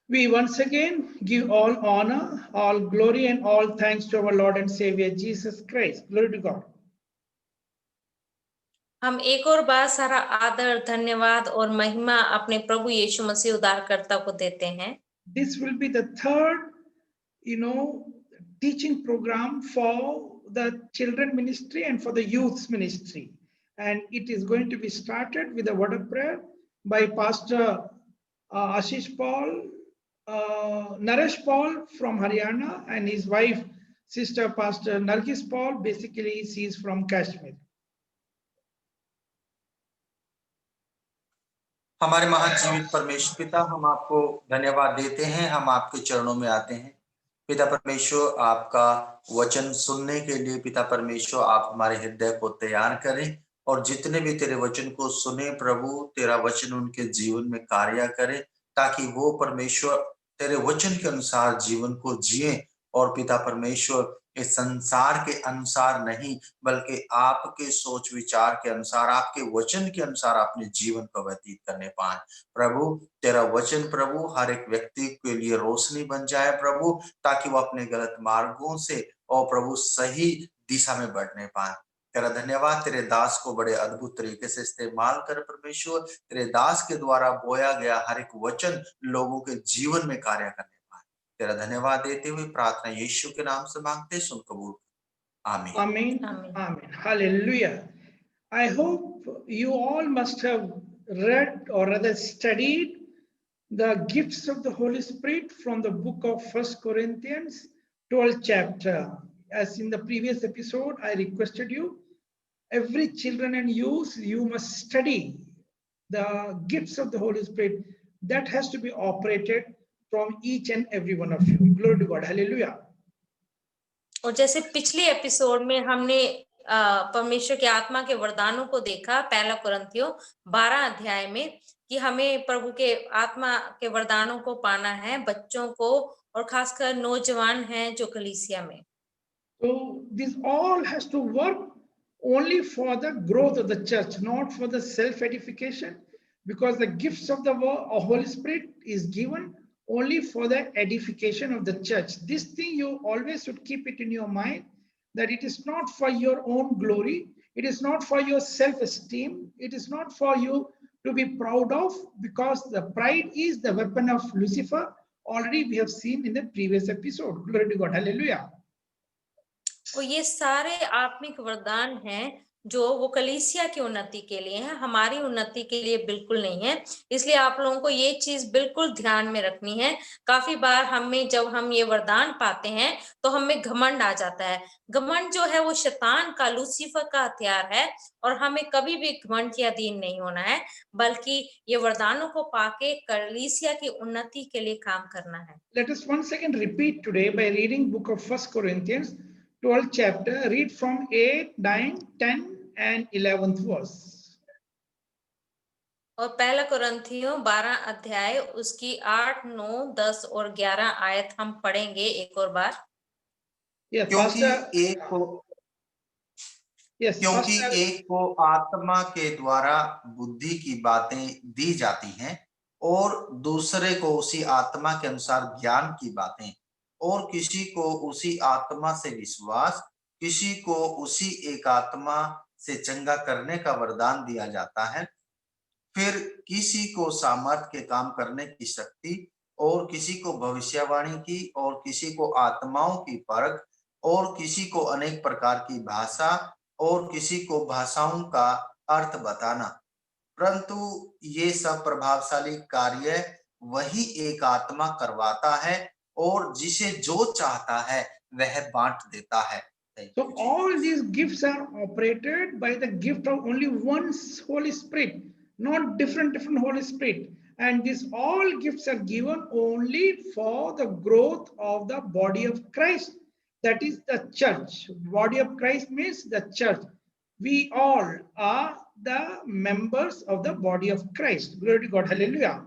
We once again give all honor, all glory, and all thanks to our Lord and Savior Jesus Christ. Glory to God. हम एक और बार सारा आदर, धन्यवाद और महिमा अपने प्रभु यीशु मसीह उद्धारकर्ता को देते हैं. This will be the third, teaching program for the children ministry and for the youth ministry. And it is going to be started with a word of prayer by Pastor Ashish Paul, Naresh Paul from Haryana, and his wife, Sister Pastor Nargis Paul. Basically, she is from Kashmir. हमारे महाजीवित परमेश्वर पिता, हम आपको धन्यवाद देते हैं. हम आपके चरणों में आते हैं पिता परमेश्वर. आपका वचन सुनने के लिए पिता परमेश्वर आप हमारे हृदय को तैयार करें, और जितने भी तेरे वचन को सुने प्रभु, तेरा वचन उनके जीवन में कार्य करे, ताकि वो परमेश्वर तेरे वचन के अनुसार जीवन को जिए, और पिता परमेश्वर इस संसार के अनुसार नहीं, बल्कि आपके सोच विचार के अनुसार, आपके वचन के अनुसार अपने जीवन को व्यतीत करने पाए. प्रभु तेरा वचन प्रभु हर एक व्यक्ति के लिए रोशनी बन जाए प्रभु, ताकि वो अपने गलत मार्गों से और प्रभु सही दिशा में बढ़ने पाए. तेरा धन्यवाद, तेरे दास को बड़े अद्भुत तरीके से इस्तेमाल कर परमेश्वर. तेरे दास के द्वारा बोया गया हर एक वचन लोगों के जीवन में कार्य करने पाए. तेरा धन्यवाद देते हुए प्रार्थना यीशु के नाम से मांगते, सुन कबूल. आमीन. Amen. Amen. Hallelujah. I hope you all must have read or rather studied the gifts of the Holy Spirit from the book of 1 Corinthians 12th chapter. As in the previous episode, I requested you, every children and youth, you must study the gifts of the Holy Spirit that has to be operated from each and every one of you. Glory to God. Hallelujah. और जैसे पिछले episode में हमने परमेश्वर के आत्मा के वरदानों को देखा, पहला कुरिन्थियों 12 अध्याय में, कि हमें प्रभु के आत्मा के वरदानों को पाना है, बच्चों को और खासकर नौजवान हैं जो कलीसिया में. So this all has to work only for the growth of the church, not for the self-edification, because the gifts of the Holy Spirit is given only for the edification of the church. This thing you always should keep it in your mind, that it is not for your own glory, it is not for your self-esteem, it is not for you to be proud of, because the pride is the weapon of Lucifer. Already we have seen in the previous episode. Glory to God. Hallelujah. और ये सारे आत्मिक वरदान हैं जो वो कलीसिया की उन्नति के लिए हैं, हमारी उन्नति के लिए बिल्कुल नहीं है. इसलिए आप लोगों को ये चीज बिल्कुल ध्यान में रखनी है. काफी बार हमें जब हम ये वरदान पाते हैं तो हमें घमंड आ जाता है. घमंड जो है वो शैतान का, लूसीफर का हथियार है, और हमें कभी भी घमंड के अधीन नहीं होना है, बल्कि ये वरदानों को पाके कलीसिया की उन्नति के लिए काम करना है. Let us once again repeat today by reading book of 1 Corinthians 12th chapter. Read from 8, 9, 10 and 11th verse. और पहला कुरिन्थियों 12 अध्याय उसकी 8, 9, 10 और 11 आयत हम पढ़ेंगे एक और बार. क्योंकि एक को आत्मा के द्वारा बुद्धि की बातें दी जाती हैं, और दूसरे को उसी आत्मा के अनुसार ज्ञान की बातें, और किसी को उसी आत्मा से विश्वास, किसी को उसी एक आत्मा से चंगा करने का वरदान दिया जाता है, फिर किसी को सामर्थ के काम करने की शक्ति, और किसी को भविष्यवाणी की, और किसी को आत्माओं की परख, और किसी को अनेक प्रकार की भाषा, और किसी को भाषाओं का अर्थ बताना. परंतु ये सब प्रभावशाली कार्य वही एक आत्मा करवाता है, और जिसे जो चाहता है वह बांट देता है. So all these gifts are operated by the gift of only one Holy Spirit, not different Holy Spirit. And these all gifts are given only for the growth of the body of Christ. That is the church. Body of Christ means the church. We all are the members of the body of Christ. Glory to God. Hallelujah.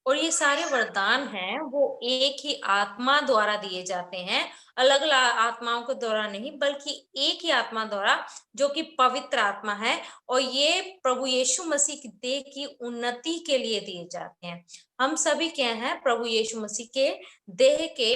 और ये सारे वरदान हैं वो एक ही आत्मा द्वारा दिए जाते हैं, अलग अलग आत्माओं के द्वारा नहीं, बल्कि एक ही आत्मा द्वारा, जो कि पवित्र आत्मा है। और ये प्रभु यीशु मसीह की देह की उन्नति के लिए दिए जाते हैं। हम सभी क्या हैं? प्रभु यीशु मसीह के देह के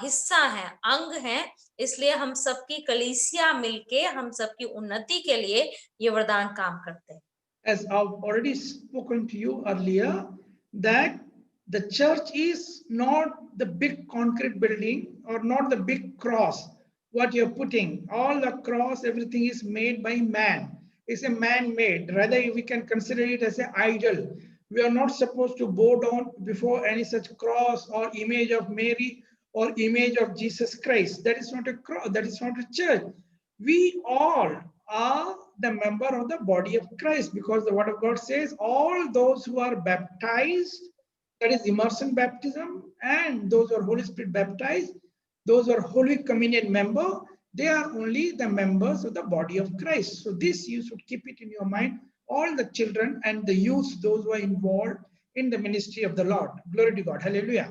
हिस्सा हैं, अंग हैं। इसलिए हम सबकी कलीसिया मिलके हम सबकी उन्नति के लिए ये वरदान काम करते हैं। As I've already spoken to you earlier, that the church is not the big concrete building or not the big cross. What you're putting, all the cross, everything is made by man. It's a man-made. Rather, we can consider it as an idol. We are not supposed to bow down before any such cross or image of Mary or image of Jesus Christ. That is not a cross. That is not a church. We all are the member of the body of Christ, because the word of God says all those who are baptized, that is immersion baptism, and those who are Holy Spirit baptized, those who are Holy Communion member, they are only the members of the body of Christ. So this you should keep it in your mind, all the children and the youth, those who are involved in the ministry of the Lord. Glory to God. Hallelujah.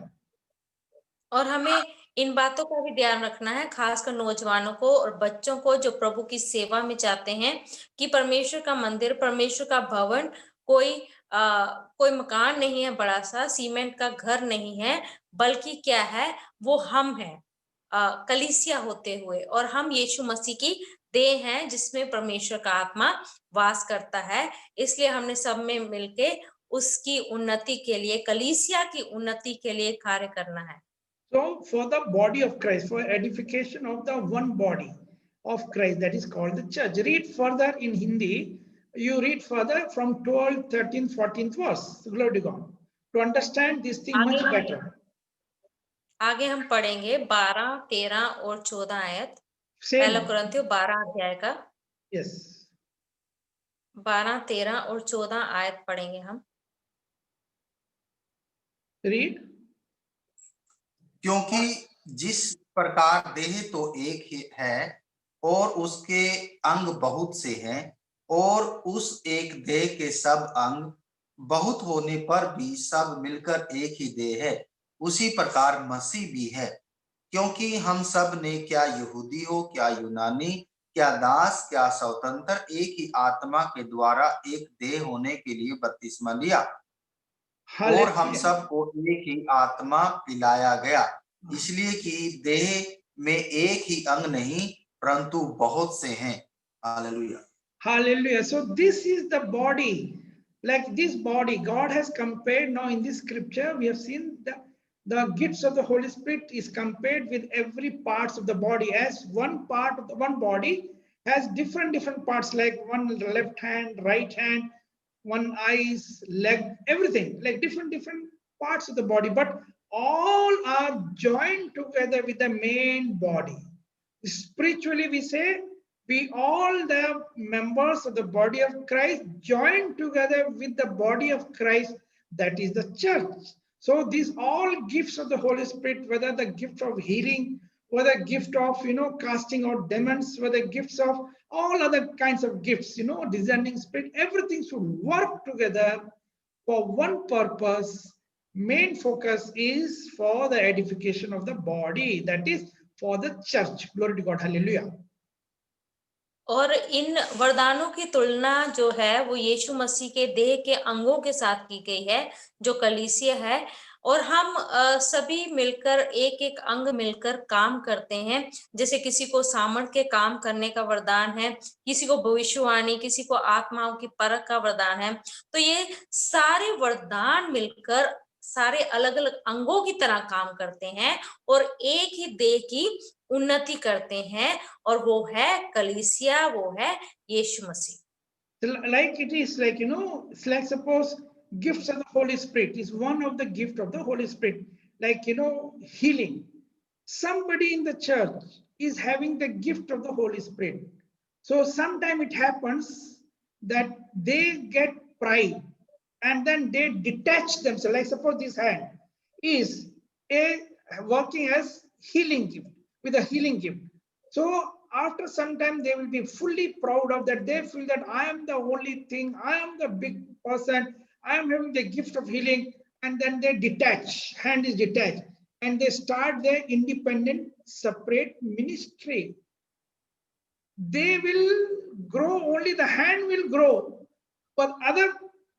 और हमें इन बातों का भी ध्यान रखना है, खासकर नौजवानों को और बच्चों को जो प्रभु की सेवा में जाते हैं, कि परमेश्वर का मंदिर, परमेश्वर का भवन कोई मकान नहीं है बड़ा सा, सीमेंट का घर नहीं है, बल्कि क्या है? वो हम हैं, कलीसिया होते हुए, और हम यीशु मसीह की देह हैं जिसमें परमेश्वर का आत्मा वास करता है। इसलिए हमने सब में मिलके उसकी उन्नति के लिए, कलीसिया की उन्नति के लिए कार्य करना है। So for the body of Christ, for edification of the one body of Christ, that is called the church. Read further in Hindi. You read further from 12th, 13th, 14th verse. Glory to God. To understand this thing much better. आगे हम पढ़ेंगे 12, 13 और 14 आयत। Same. पहला कुरिन्थियों 12 अध्याय का Yes. 12, 13 और 14 आयत पढ़ेंगे हम। Read. क्योंकि जिस प्रकार देह तो एक ही है और उसके अंग बहुत से हैं, और उस एक देह के सब अंग बहुत होने पर भी सब मिलकर एक ही देह है, उसी प्रकार मसीह भी है। क्योंकि हम सब ने, क्या यहूदी हो क्या यूनानी, क्या दास क्या स्वतंत्र, एक ही आत्मा के द्वारा एक देह होने के लिए बपतिस्मा लिया, और हम सब को एक ही आत्मा पिलाया गया, इसलिए कि देह में एक ही अंग नहीं परंतु बहुत से हैं। Hallelujah. Hallelujah. So this is the body. Like this body, God has compared. Now in this scripture, we have seen the gifts of the Holy Spirit is compared with every parts of the body, as one part of the one body has different parts, like one left hand, right hand, one eyes, leg, everything, like different parts of the body, but all are joined together with the main body. Spiritually, we say we all the members of the body of Christ joined together with the body of Christ, that is the church. So these all gifts of the Holy Spirit, whether the gift of healing, whether gift of casting out demons, whether gifts of all other kinds of gifts, discerning spirit, everything should work together for one purpose. Main focus is for the edification of the body, that is for the church. Glory to God. Hallelujah. और इन वरदानों की तुलना जो है वो यीशु मसीह के देह के अंगों के साथ की गई है, जो कलीसिया है, और हम सभी मिलकर एक अंग मिलकर काम करते हैं। जैसे किसी को सामर्थ के काम करने का वरदान है, किसी को भविष्यवाणी, किसी को आत्माओं की परख का वरदान है। तो ये सारे वरदान मिलकर सारे अलग अलग अंगों की तरह काम करते हैं और एक ही देह की उन्नति करते हैं, और वो है कलीसिया, वो है यीशु मसीह। Like it is like, it's like suppose gifts of the Holy Spirit is one of the gift of the Holy Spirit, like, healing. Somebody in the church is having the gift of the Holy Spirit. So sometimes it happens that they get pride and then they detach themselves. Like suppose this hand is working as healing gift, with a healing gift. So after some time they will be fully proud of that. They feel that I am the only thing, I am the big person, I am having the gift of healing, and then they detach, hand is detached, and they start their independent, separate ministry. They will grow, only the hand will grow, but other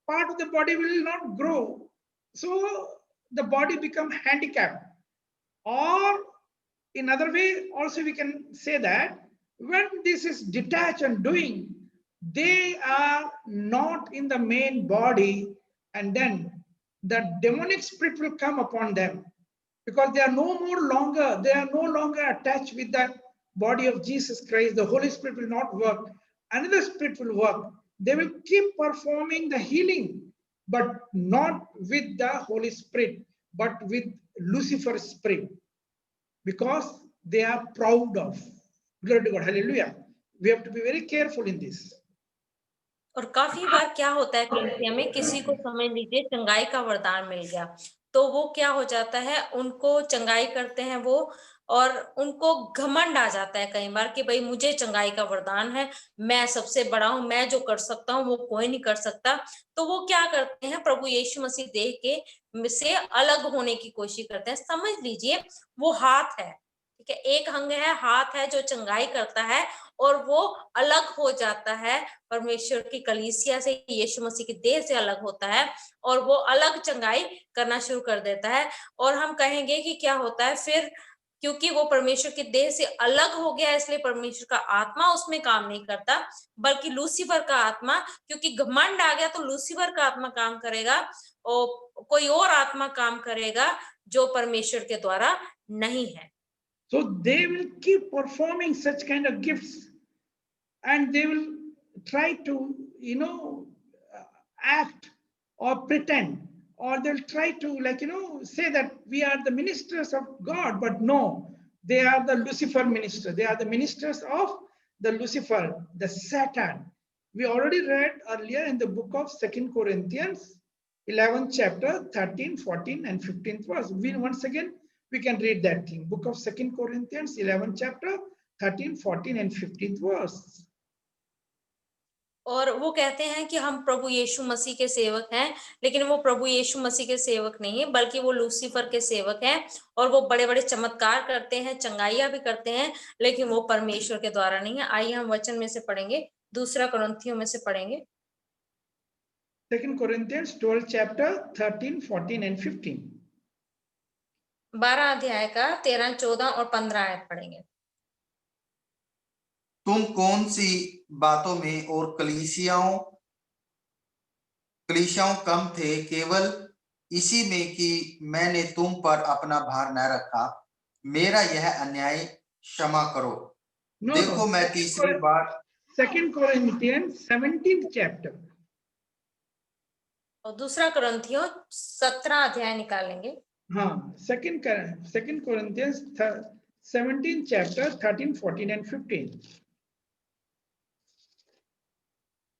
part of the body will not grow. So the body become handicapped. Or in other way, also we can say that when this is detached and doing, they are not in the main body, and then the demonic spirit will come upon them because they are no longer attached with that body of Jesus Christ. The Holy Spirit will not work. Another spirit will work. They will keep performing the healing, but not with the Holy Spirit, but with Lucifer's spirit, because they are proud of. Glory to God. Hallelujah. We have to be very careful in this. और काफी बार क्या होता है कलीसिया में, किसी को समझ लीजिए चंगाई का वरदान मिल गया, तो वो क्या हो जाता है, उनको चंगाई करते हैं वो, और उनको घमंड आ जाता है कई बार कि भाई मुझे चंगाई का वरदान है, मैं सबसे बड़ा हूं, मैं जो कर सकता हूं वो कोई नहीं कर सकता। तो वो क्या करते हैं, प्रभु यीशु मसीह देह के से अलग होने की कोशिश करते हैं। समझ लीजिए वो हाथ है, ठीक है, एक अंग है, हाथ है जो चंगाई करता है, और वो अलग हो जाता है परमेश्वर की कलीसिया से, यीशु मसीह की देह से अलग होता है, और वो अलग चंगाई करना शुरू कर देता है। और हम कहेंगे कि क्या होता है फिर, क्योंकि वो परमेश्वर की देह से अलग हो गया, इसलिए परमेश्वर का आत्मा उसमें काम नहीं करता, बल्कि लूसीफर का आत्मा, क्योंकि घमंड आ गया तो लूसीफर का आत्मा काम करेगा, और कोई और आत्मा काम करेगा जो परमेश्वर के द्वारा नहीं है। So they will keep performing such kind of gifts, and they will try to, act or pretend, or they'll try to, say that we are the ministers of God, but no, they are the Lucifer ministers. They are the ministers of the Lucifer, the Satan. We already read earlier in the book of 2 Corinthians, 11th chapter, 13, 14, and 15th verse. Once again, we can read that thing. Book of 2 Corinthians, 11th chapter, 13, 14, and 15th verse. और वो कहते हैं कि हम प्रभु यीशु मसीह के सेवक हैं, लेकिन वो प्रभु यीशु मसीह के सेवक नहीं है, बल्कि वो लूसीफर के सेवक हैं, और वो बड़े बड़े चमत्कार करते हैं, चंगाइयां भी करते हैं, लेकिन वो परमेश्वर के द्वारा नहीं है। आइए हम वचन में से पढ़ेंगे, दूसरा कुरिन्थियों में से पढ़ेंगे। 2 Corinthians 12 chapter 13, 14 and 15. 12 अध्याय का 13, 14 और 15 आयत पढ़ेंगे। तुम कौन सी बातों में और कलीसियाओं कम थे, केवल इसी में कि मैंने तुम पर अपना भार न रखा, मेरा यह अन्याय क्षमा करो। देखो मैं तीसरी बार 2 Corinthians 17th chapter. और दूसरा कुरिन्थियों 17 अध्याय निकालेंगे। हाँ, 2 Corinthians 17th chapter, 13, 14 and 15.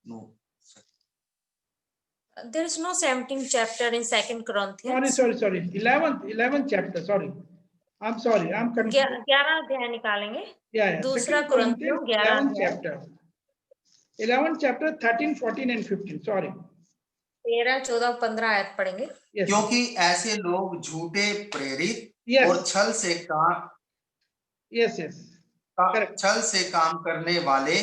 No. There is no 17th chapter in 2 Corinthians. Sorry. 11th chapter. Sorry. I'm sorry. I'm confused. 11 अध्याय निकालेंगे। Yeah. दूसरा कुरिन्थियों 11 chapter. 11th chapter, 13, 14 and 15. Sorry. 13, 14, 15 आयत पढ़ेंगे। Yes. क्योंकि ऐसे लोग झूठे प्रेरित और छल से काम करने वाले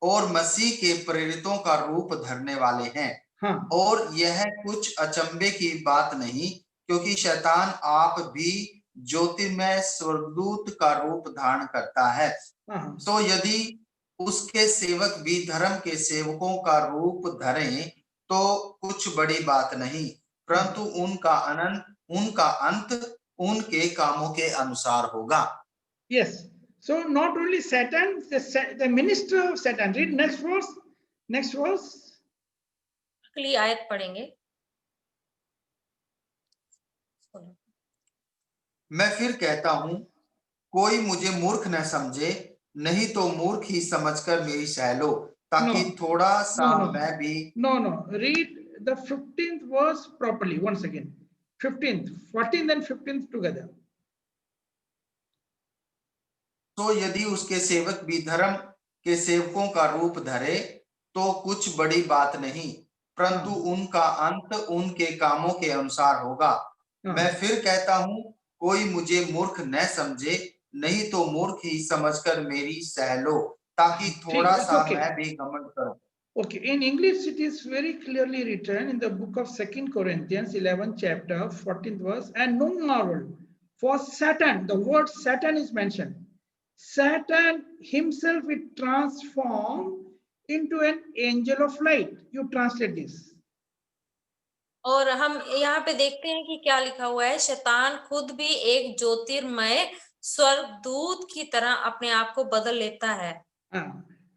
और मसीह के प्रेरितों का रूप धरने वाले हैं। हाँ। और यह कुछ अचंभे की बात नहीं, क्योंकि शैतान आप भी ज्योतिर्मय स्वर्गदूत का रूप धारण करता है। तो यदि उसके सेवक भी धर्म के सेवकों का रूप धरें तो कुछ बड़ी बात नहीं, परंतु उनका अंत उनके कामों के अनुसार होगा। Yes. So not only Satan, the minister of Satan. Read next verse. अगली आयत पढ़ेंगे। मैं फिर कहता हूं, कोई मुझे मूर्ख न समझे, नहीं तो मूर्ख ही समझकर मेरी सह लो, ताकि थोड़ा सा मैं भी। No. Read the 15th verse properly once again. 15th, 14th and 15th together. तो यदि उसके सेवक भी धर्म के सेवकों का रूप धरे तो कुछ बड़ी बात नहीं, परंतु उनका अंत उनके कामों के अनुसार होगा। मैं फिर कहता हूँ, कोई मुझे मूर्ख न समझे, नहीं तो मूर्ख ही समझकर मेरी सह लो, ताकि थोड़ा सा मैं भी घमंड करूं। Okay, in English it is very clearly written in the book of 2 Corinthians 11th chapter 14th verse, and no marvel, for Satan, the word Satan is mentioned. Satan himself will transform into an angel of light. You translate this. और हम यहाँ पे देखते हैं कि क्या लिखा हुआ है, शैतान खुद भी एक ज्योतिर्मय स्वर्गदूत की तरह अपने आप को बदल लेता है।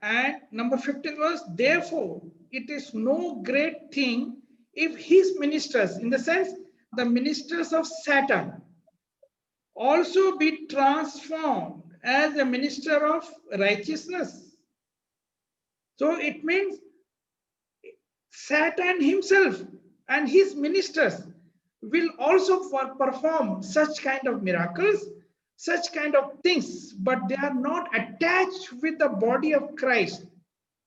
And number 15 verse, therefore it is no great thing if his ministers, in the sense the ministers of Satan, also be transformed as a minister of righteousness. So it means Satan himself and his ministers will also perform such kind of miracles, such kind of things, but they are not attached with the body of Christ.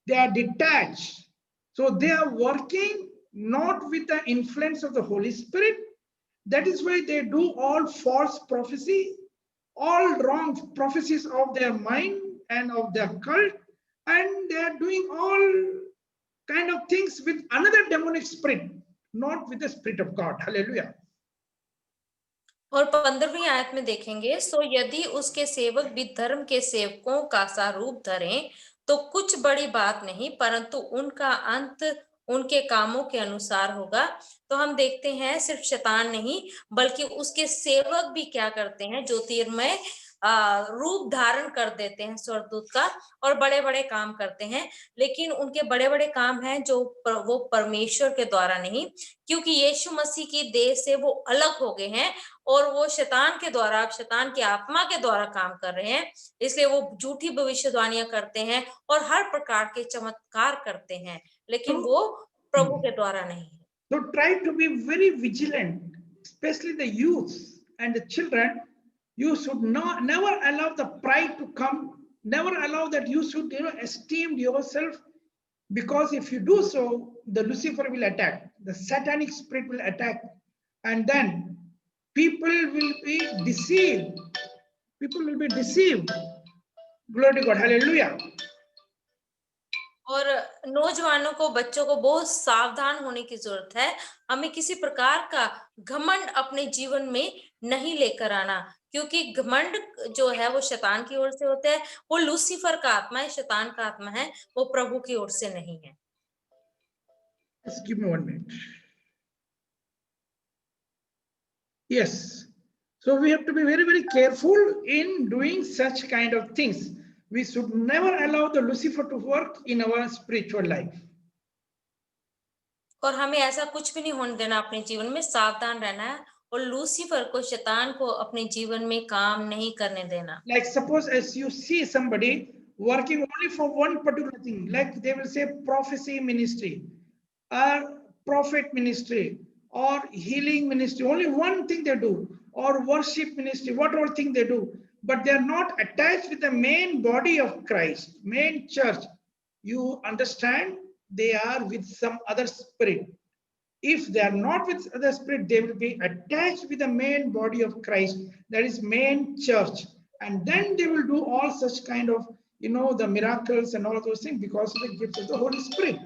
They are detached. So they are working not with the influence of the Holy Spirit. That is why they do all false prophecy, all wrong prophecies of their mind and of their cult, and they are doing all kind of things with another demonic spirit, not with the Spirit of God. Hallelujah. और 15वीं आयत में देखेंगे, सो यदि उसके सेवक भी धर्म के सेवकों का सा रूप धरें, तो कुछ बड़ी बात नहीं, परंतु उनका अंत उनके कामों के अनुसार होगा। तो हम देखते हैं सिर्फ शैतान नहीं, बल्कि उसके सेवक भी क्या करते हैं, ज्योतिर्मय रूप धारण कर देते हैं स्वर्गदूत का, और बड़े बड़े काम करते हैं। लेकिन उनके बड़े बड़े काम हैं जो वो परमेश्वर के द्वारा नहीं, क्योंकि यीशु मसीह की देह से वो अलग हो गए हैं और वो शैतान के द्वारा, शैतान की आत्मा के द्वारा काम कर रहे हैं। इसलिए वो झूठी भविष्यवाणियां करते हैं और हर प्रकार के चमत्कार करते हैं, लेकिन वो प्रभु के द्वारा नहीं है। So try to be very vigilant, especially the youth and the children. You should never allow the pride to come. Never allow that you should esteem yourself, because if you do so, the Lucifer will attack, the satanic spirit will attack, and then people will be deceived. People will be deceived. Glory to God. Hallelujah. और नौजवानों को, बच्चों को बहुत सावधान होने की जरूरत है। हमें किसी प्रकार का घमंड अपने जीवन में नहीं लेकर आना, क्योंकि घमंड जो है वो शैतान की ओर से होता है, वो लूसीफर का आत्मा है, शैतान का आत्मा है, वो प्रभु की ओर से नहीं है। Just give me 1 minute. Yes. So we have to be very, very careful in doing such kind of things. We should never allow the Lucifer to work in our spiritual life. और हमें ऐसा कुछ भी नहीं होने देना अपने जीवन में, सावधान रहना है और लूसीफर को, शैतान को अपने जीवन में काम नहीं करने देना। Like suppose as you see somebody working only for one particular thing, like they will say prophecy ministry or prophet ministry or healing ministry, only one thing they do, or worship ministry, whatever thing they do, but they are not attached with the main body of Christ, main church. You understand, they are with some other spirit. If they are not with other spirit, they will be attached with the main body of Christ, that is main church, and then they will do all such kind of, the miracles and all those things because of the gifts of the Holy Spirit.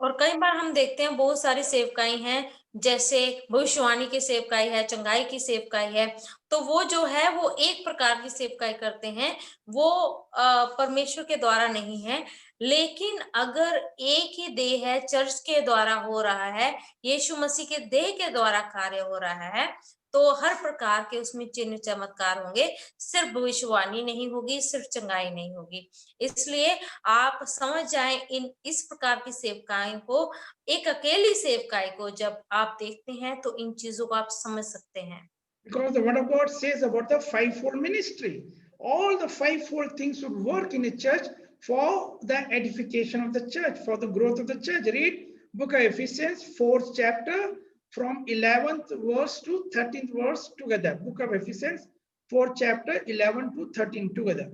और कई बार हम देखते हैं बहुत सारी सेवकाई हैं, जैसे भविष्यवाणी की सेवकाई है, चंगाई की सेवकाई है, तो वो जो है वो एक प्रकार की सेवकाई करते हैं, वो परमेश्वर के द्वारा नहीं है। लेकिन अगर एक ही देह है, चर्च के द्वारा हो रहा है, यीशु मसीह के देह के द्वारा कार्य हो रहा है, तो हर प्रकार के उसमें चिन्ह चमत्कार होंगे, सिर्फ भविष्यवाणी नहीं होगी, सिर्फ चंगाई नहीं होगी। इसलिए आप समझ जाएं इस प्रकार की सेवकाई को, एक अकेली सेवकाई को जब आप देखते हैं तो इन चीजों को आप समझ सकते हैं। Because the word of God says about the fivefold ministry, all the fivefold things should work in a church for the edification of the church, for the growth of the church. Read book of Ephesians 4th chapter from 11th verse to 13th verse together. Book of Ephesians 4th chapter 11 to 13 together.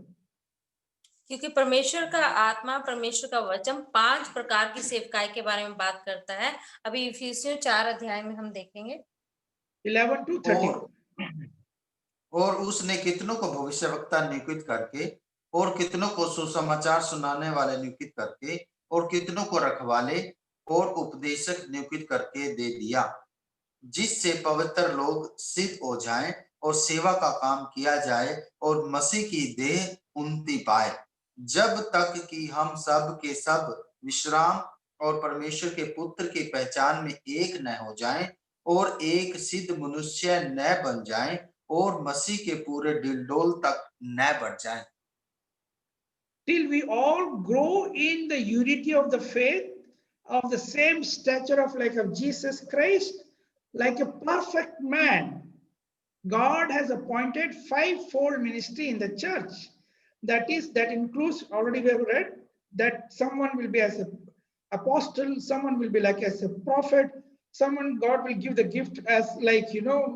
क्योंकि परमेश्वर का आत्मा, परमेश्वर का वचन 5 प्रकार की सेवकाई के बारे में बात करता है। अभी इफिसियों 4 अध्याय में हम देखेंगे 11 to 13. और उसने कितनों को भविष्यवक्ता नियुक्त करके और कितनों को सुसमाचार सुनाने वाले नियुक्त करके और कितनों को रखवाले और उपदेशक नियुक्त करके दे दिया, जिससे पवित्र लोग सिद्ध हो जाएं और सेवा का काम किया जाए और मसीह की देह उन्नति पाए, जब तक कि हम सब के सब विश्राम और परमेश्वर के पुत्र की पहचान में एक न हो जाएं और एक सिद्ध मनुष्य न बन जाएं और मसीह के पूरे डिलडोल तक न बढ़ जाएं, Till we all grow in the unity of the faith, of the same stature of like of Jesus Christ, like a perfect man. God has appointed fivefold ministry in the church. That includes, already we have read, that someone will be as an apostle, someone will be like as a prophet, someone God will give the gift as like,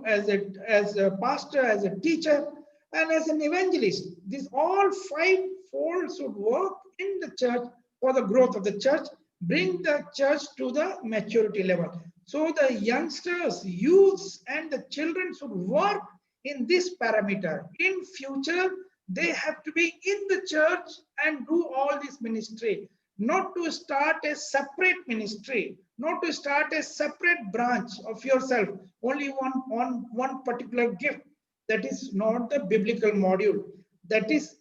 as a pastor, as a teacher, and as an evangelist. These all fivefold should work in the church for the growth of the church, bring the church to the maturity level. So the youngsters, youths, and the children should work in this parameter. In future, they have to be in the church and do all this ministry, not to start a separate ministry, not to start a separate branch of yourself, only one particular gift. That is not the biblical module. That is,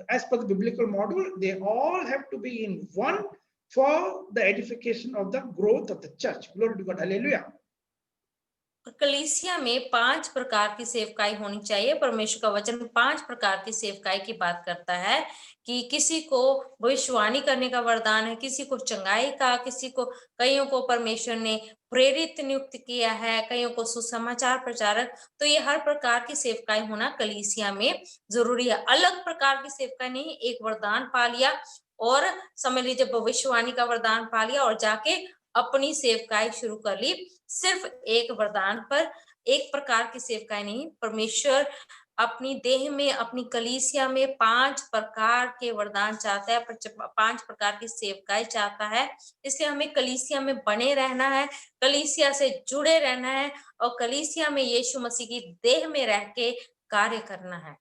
as per the biblical module, they all have to be in one for the edification of the growth of the church. Glory to God. Hallelujah. कलीसिया में 5 प्रकार की सेवकाई होनी चाहिए। परमेश्वर का वचन 5 प्रकार की सेवकाई की बात करता है कि किसी को भविष्यवाणी करने का वरदान है, किसी को चंगाई का, कईयों को परमेश्वर ने प्रेरित नियुक्त किया है, कईयों को सुसमाचार प्रचारक। तो ये हर प्रकार की सेवकाई होना कलीसिया में जरूरी है। अलग प्रकार की सेवकाई नहीं, एक वरदान पा लिया और समझ लीजिए भविष्यवाणी का वरदान पा लिया और जाके अपनी सेवकाई शुरू कर ली। सिर्फ एक वरदान पर एक प्रकार की सेवकाई नहीं, परमेश्वर अपनी देह में, अपनी कलीसिया में 5 प्रकार के वरदान चाहता है, 5 प्रकार की सेवकाई चाहता है। इसलिए हमें कलीसिया में बने रहना है, कलीसिया से जुड़े रहना है और कलीसिया में यीशु मसीह की देह में रह के कार्य करना है।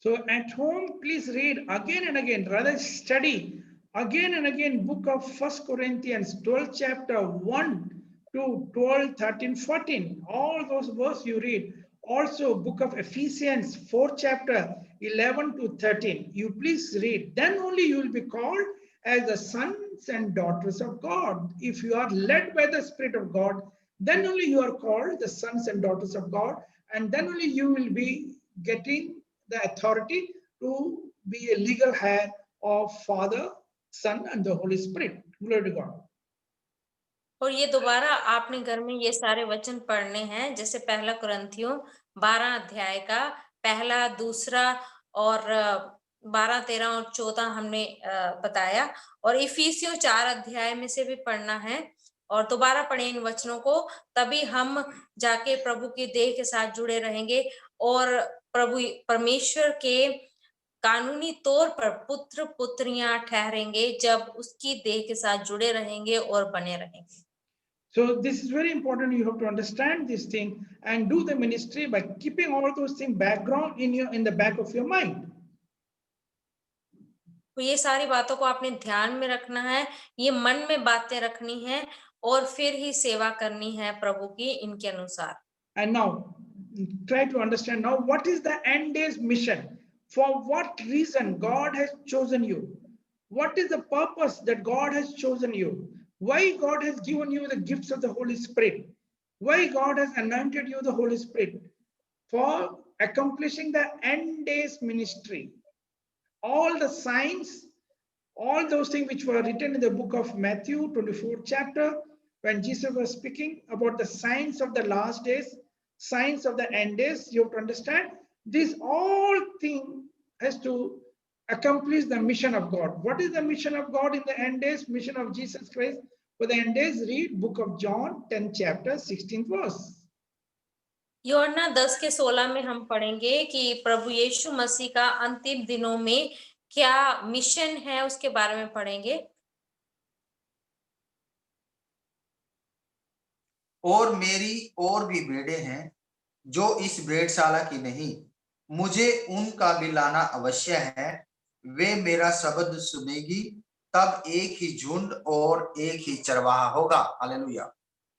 So at home, please read again and again, rather study again and again book of 1 Corinthians 12 chapter 1 to 12, 13, 14. All those verses you read. Also book of Ephesians 4 chapter 11 to 13. You please read. Then only you will be called as the sons and daughters of God. If you are led by the Spirit of God, then only you are called the sons and daughters of God. And then only you will be getting the authority to be a legal heir of Father, Son, and the Holy Spirit. Glory to God. और ये दोबारा आपने घर में ये सारे वचन पढ़ने हैं, जैसे पहला कुरिन्थियों 12 अध्याय का पहला, दूसरा और 12, 13 और 14 हमने बताया, और इफिसियों 4 अध्याय में से भी पढ़ना है और दोबारा पढ़े इन वचनों को, तभी हम जाके प्रभु की देह के साथ जुड़े रहेंगे और प्रभु परमेश्वर के कानूनी तौर पर पुत्र पुत्रियां ठहरेंगे जब उसकी देह के साथ जुड़े रहेंगे और बने रहेंगे। So this is very important. You have to understand this thing and do the ministry by keeping all those things background in the back of your mind. तो ये सारी बातों को आपने ध्यान में रखना है, ये मन में बातें रखनी है और फिर ही सेवा करनी है प्रभु की इनके अनुसार। And now try to understand now what is the end days mission. For what reason God has chosen you? What is the purpose that God has chosen you? Why God has given you the gifts of the Holy Spirit? Why God has anointed you the Holy Spirit? For accomplishing the end days ministry. All the signs, all those things which were written in the book of Matthew 24 chapter, when Jesus was speaking about the signs of the last days, signs of the end days, you have to understand, this all thing has to accomplish the mission of God. What is the mission of God in the end days? Mission of Jesus Christ. For the end days, read book of John 10 chapter 16th verse. यूहन्ना 10 के 16 में हम पढ़ेंगे कि प्रभु यीशु मसीह का अंतिम दिनों में क्या मिशन है उसके बारे में पढ़ेंगे। और मेरी और भी भेड़ें हैं जो इस भेड़शाला की नहीं, मुझे उनका भी लाना अवश्य है। वे मेरा शब्द सुनेगी, तब एक ही झुंड और एक ही चरवाहा होगा। Hallelujah.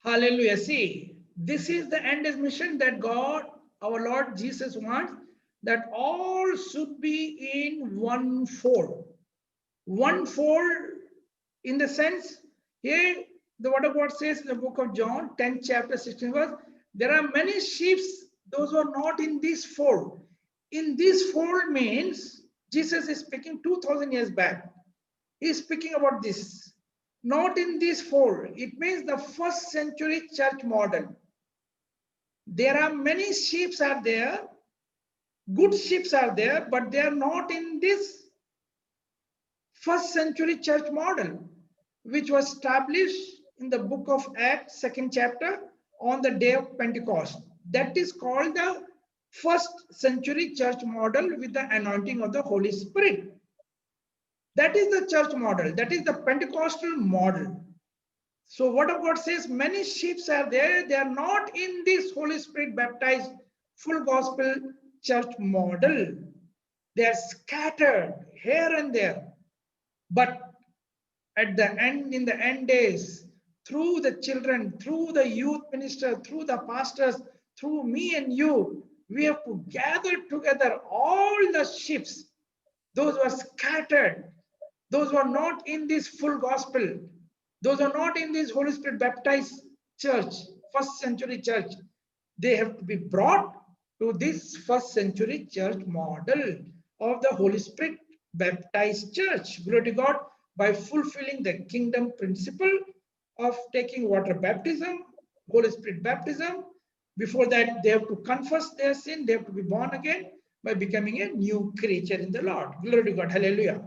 Hallelujah. See, this is the end mission that God, our Lord Jesus wants, that all should be in one fold. One fold in the sense, here the word of God says in the book of John, 10th chapter, 16th verse, there are many sheep, those who are not in this fold. In this fold means, Jesus is speaking 2000 years back. He is speaking about this. Not in this fold. It means the first century church model. There are many sheep are there, good sheep are there, but they are not in this first century church model, which was established in the book of Acts, 2nd chapter, on the day of Pentecost. That is called the first century church model with the anointing of the Holy Spirit. That is the church model. That is the Pentecostal model. So what of God says, many sheep are there. They are not in this Holy Spirit baptized full gospel church model. They are scattered here and there. But at the end, in the end days, through the children, through the youth minister, through the pastors, through me and you, we have to gather together all the sheep, those who are scattered, those who are not in this full gospel, those who are not in this Holy Spirit baptized church, first century church, they have to be brought to this first century church model of the Holy Spirit baptized church. Glory to God, by fulfilling the kingdom principle of taking water baptism, Holy Spirit baptism. Before that, they have to confess their sin, they have to be born again by becoming a new creature in the Lord. Glory to God. Hallelujah.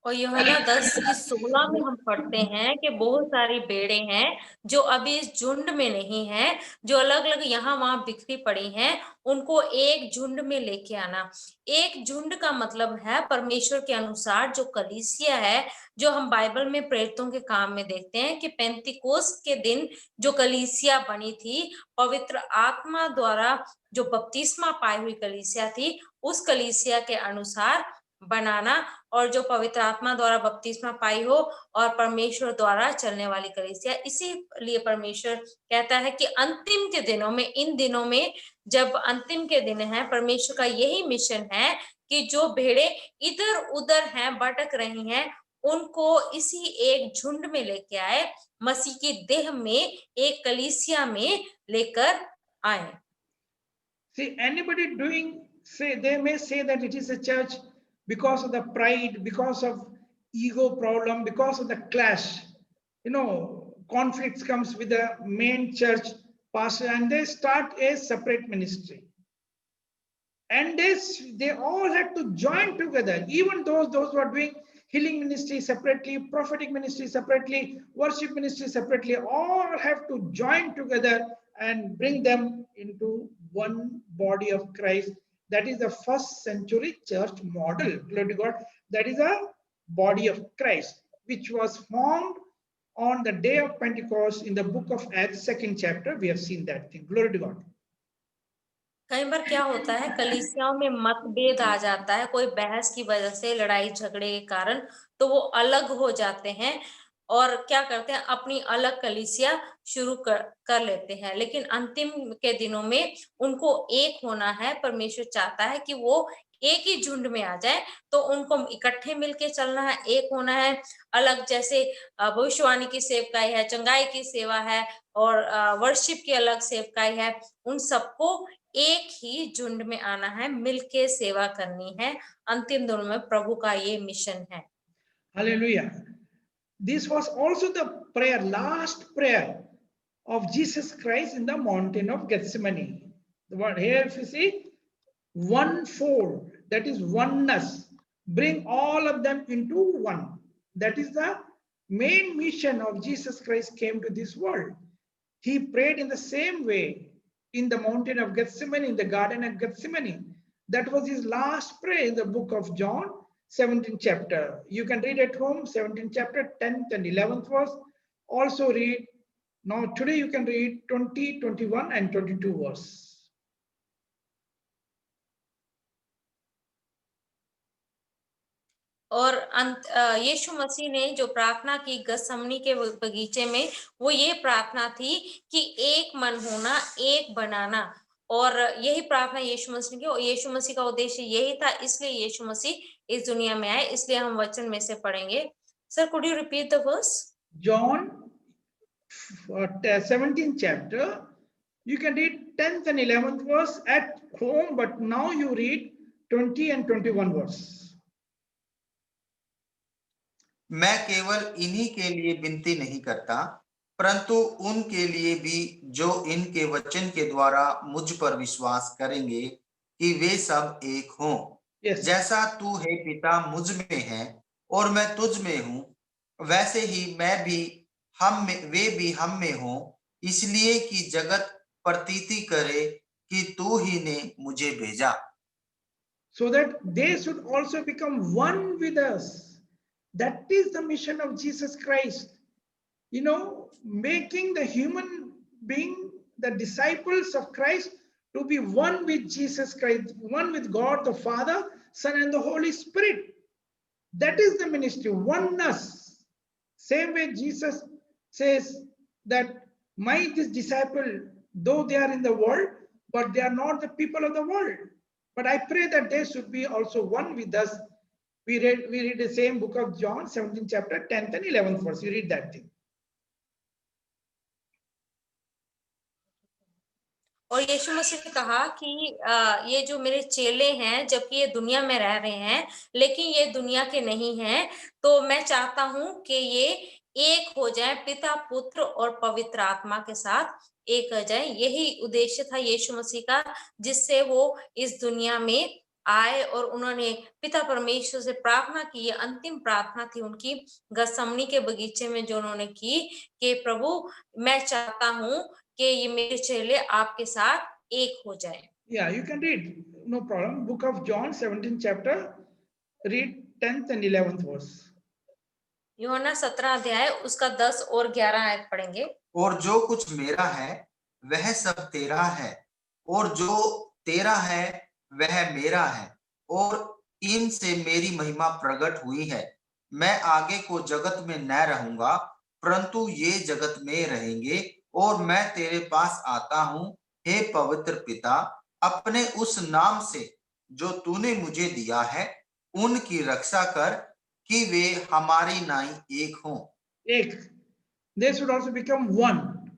और यूहन्ना 10:16 में हम पढ़ते हैं कि बहुत सारी भेड़ें हैं जो अभी इस झुंड में नहीं हैं, जो अलग अलग यहाँ वहां बिखरी पड़ी हैं, उनको एक झुंड में लेके आना। एक झुंड का मतलब है परमेश्वर के अनुसार जो कलीसिया है, जो हम बाइबल में प्रेरितों के काम में देखते हैं कि पेंतिकोस्त के दिन जो कलीसिया बनी थी, पवित्र आत्मा द्वारा जो बपतिस्मा पाई हुई कलीसिया थी, उस कलीसिया के अनुसार बनाना, और जो पवित्र आत्मा द्वारा बपतिस्मा पाई हो और परमेश्वर द्वारा चलने वाली कलीसिया। इसीलिए परमेश्वर कहता है कि अंतिम के दिनों में, इन दिनों में जब अंतिम के दिन है, परमेश्वर का यही मिशन है कि जो भेड़े इधर उधर हैं, भटक रही हैं, उनको इसी एक झुंड में लेके आए, मसीह की देह में, एक कलीसिया में लेकर आए। See, anybody doing, say, they may say that it is a church because of the pride, because of ego problem, because of the clash. You know, conflicts comes with the main church pastor and they start a separate ministry. And they all had to join together, even those who are doing healing ministry separately, prophetic ministry separately, worship ministry separately, all have to join together and bring them into one body of Christ. That is the first century church model. Glory to God. That is a body of Christ, which was formed on the day of Pentecost in the book of Acts, 2nd chapter. We have seen that thing. Glory to God. कई बार क्या होता है, कलीसियाओं में मतभेद आ जाता है, कोई बहस की वजह से, लड़ाई झगड़े के कारण, तो वो अलग हो जाते हैं और क्या करते हैं, अपनी अलग कलीसिया शुरू कर लेते हैं। लेकिन अंतिम के दिनों में उनको एक होना है। परमेश्वर चाहता है कि वो एक ही झुंड में आ जाए, तो उनको इकट्ठे मिलके चलना है, एक होना है। अलग जैसे भविष्यवाणी की सेवकाई है, चंगाई की सेवा है और वर्शिप की अलग सेवकाई है, उन सबको एक ही झुंड में आना है, मिलके सेवा करनी है। अंतिम दिनों में प्रभु का ये मिशन है। Hallelujah. This was also the prayer, last prayer of Jesus Christ in the mountain of Gethsemane. The word here, if you see, one fold, that is oneness. Bring all of them into one. That is the main mission of Jesus Christ came to this world. He prayed in the same way in the mountain of Gethsemane, in the garden of Gethsemane. That was his last prayer in the book of John, 17th chapter. You can read at home, 17th chapter, 10th and 11th verse. Also read, now today you can read 20, 21 and 22 verse. और यीशु मसीह ने जो प्रार्थना की गतसमनी के बगीचे में, वो ये प्रार्थना थी कि एक मन होना, एक बनाना। और यही प्रार्थना यीशु मसीह की, और यीशु मसीह का उद्देश्य यही था, इसलिए यीशु मसीह इस दुनिया में आए। इसलिए हम वचन में से पढ़ेंगे। Sir, could you repeat the verse? John 17th chapter, you can read 10th and 11th verse at home, but now you read 20 and 21 verse. मैं केवल इन्हीं के लिए विनती नहीं करता, परंतु उनके लिए भी जो इनके वचन के द्वारा मुझ पर विश्वास करेंगे, कि वे सब एक हों। Yes. जैसा तू है पिता मुझ में है और मैं तुझ में हूँ, वैसे ही मैं भी वे भी हम में हों, इसलिए कि जगत प्रतीति करे कि तू ही ने मुझे भेजा। So that they should also become one with us. That is the mission of Jesus Christ. You know, making the human being, the disciples of Christ, to be one with Jesus Christ, one with God the Father, Son and the Holy Spirit. That is the ministry, oneness. Same way Jesus says that this disciple, though they are in the world, but they are not the people of the world. But I pray that they should be also one with us. We read the same book of John, 17th chapter, 10th and 11th verse. You read that thing. और यीशु मसीह ने कहा कि ये जो मेरे चेले हैं, जबकि ये दुनिया में रह रहे हैं, लेकिन ये दुनिया के नहीं हैं, तो मैं चाहता हूं कि ये एक हो जाए, पिता, पुत्र और पवित्र आत्मा के साथ एक हो जाए। यही उद्देश्य था यीशु मसीह का, जिससे वो इस दुनिया में आए और उन्होंने पिता परमेश्वर से प्रार्थना की। ये अंतिम प्रार्थना थी उनकी गतसमनी के बगीचे में, जो उन्होंने की कि प्रभु, मैं चाहता हूं कि ये मेरे चेले आपके साथ एक हो जाए। Yeah, you can read, no problem. Book of John, 17th chapter, read 10th and 11th verse. यूहन्ना 17 अध्याय उसका 10 और 11 आयत पढ़ेंगे। और जो कुछ मेरा है वह सब तेरा है, और जो तेरा है वह मेरा है, और इनसे मेरी महिमा प्रकट हुई है। मैं आगे को जगत में न रहूंगा, परंतु ये जगत में रहेंगे, और मैं तेरे पास आता हूँ, हे पवित्र पिता, अपने उस नाम से जो तूने मुझे दिया है, उनकी रक्षा कर, कि वे हमारी नाई एक हों। Ek. They should also become one.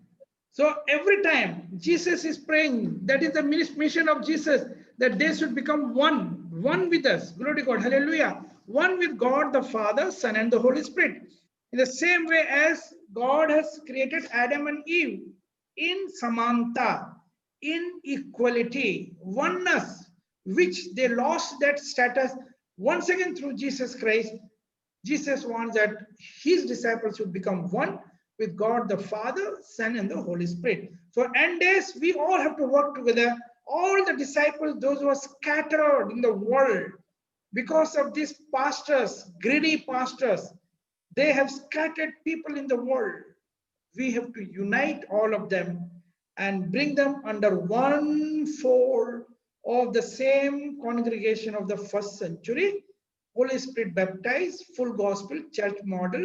So every time Jesus is praying, that is the mission of Jesus, that they should become one with us. Glory to God. Hallelujah. One with God the Father, Son and the Holy Spirit. In the same way as God has created Adam and Eve in Samanta, in equality, oneness, which they lost that status once again through Jesus Christ. Jesus wants that his disciples should become one with God the Father, Son and the Holy Spirit. For end days, we all have to work together. All the disciples, those who are scattered in the world because of these pastors, greedy pastors, they have scattered people in the world. We have to unite all of them and bring them under one fold of the same congregation of the first century. Holy Spirit baptized, full gospel church model,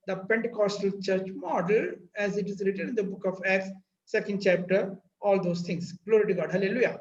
the Pentecostal church model, as it is written in the book of Acts, 2nd chapter, all those things. Glory to God. Hallelujah.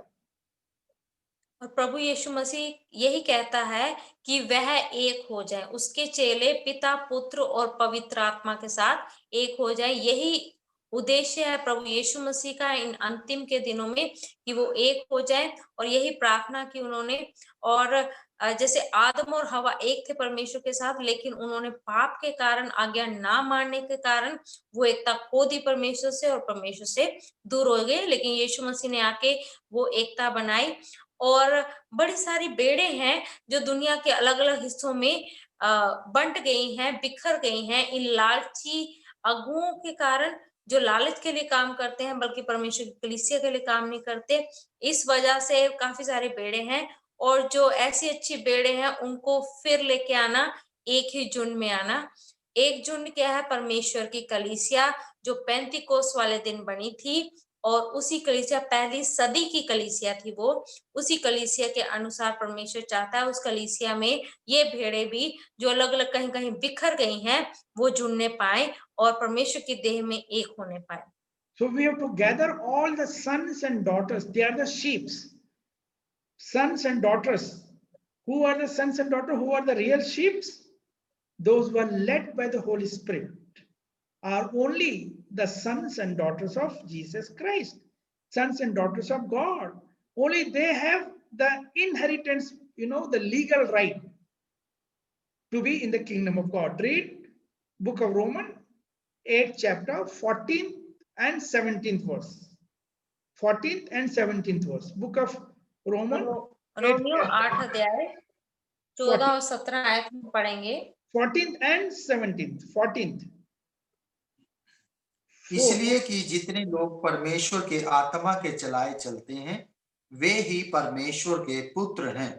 और प्रभु यीशु मसीह यही कहता है कि वह एक हो जाए, उसके चेले पिता, पुत्र और पवित्र आत्मा के साथ एक हो जाए। यही उद्देश्य है प्रभु यीशु मसीह का इन अंतिम के दिनों में, कि वो एक हो जाए। और यही प्रार्थना की उन्होंने। और जैसे आदम और हवा एक थे परमेश्वर के साथ, लेकिन उन्होंने पाप के कारण, आज्ञा ना मानने के कारण वो एकता खो दी परमेश्वर से, और परमेश्वर से दूर हो गए। लेकिन यीशु मसीह ने आके वो एकता बनाई। और बड़ी सारी बेड़े हैं जो दुनिया के अलग अलग हिस्सों में बंट गई हैं, बिखर गई हैं, इन लालची अगुओं के कारण, जो लालच के लिए काम करते हैं, बल्कि परमेश्वर की कलीसिया के लिए काम नहीं करते। इस वजह से काफी सारे बेड़े हैं। और जो ऐसी अच्छी भेड़ें हैं उनको फिर लेके आना, एक ही झुंड में आना। एक झुंड क्या है? परमेश्वर की कलीसिया जो पेंतीकोस वाले दिन बनी थी, और उसी कलीसिया पहली सदी की कलीसिया थी वो। उसी कलीसिया के अनुसार परमेश्वर चाहता है उस कलीसिया में ये भेड़ें भी जो अलग-अलग कहीं-कहीं बिखर गई हैं, वो जुड़ने पाए और परमेश्वर की देह में एक होने पाए। So we have to gather all the sons and daughters. They are the sheep. Sons and daughters. Who are the sons and daughters? Who are the real sheep? Those who are led by the Holy Spirit are only the sons and daughters of Jesus Christ. Sons and daughters of God. Only they have the inheritance, the legal right to be in the kingdom of God. Read book of Romans, 8th chapter, 14th and 17th verse. 14th and 17th verse. Book of Romans. Romeo 8 अध्याय 14 और 17 आयत में पढ़ेंगे। 14th and 17th. 14th. इसलिए कि जितने लोग परमेश्वर के आत्मा के चलाए चलते हैं वे ही परमेश्वर के पुत्र हैं।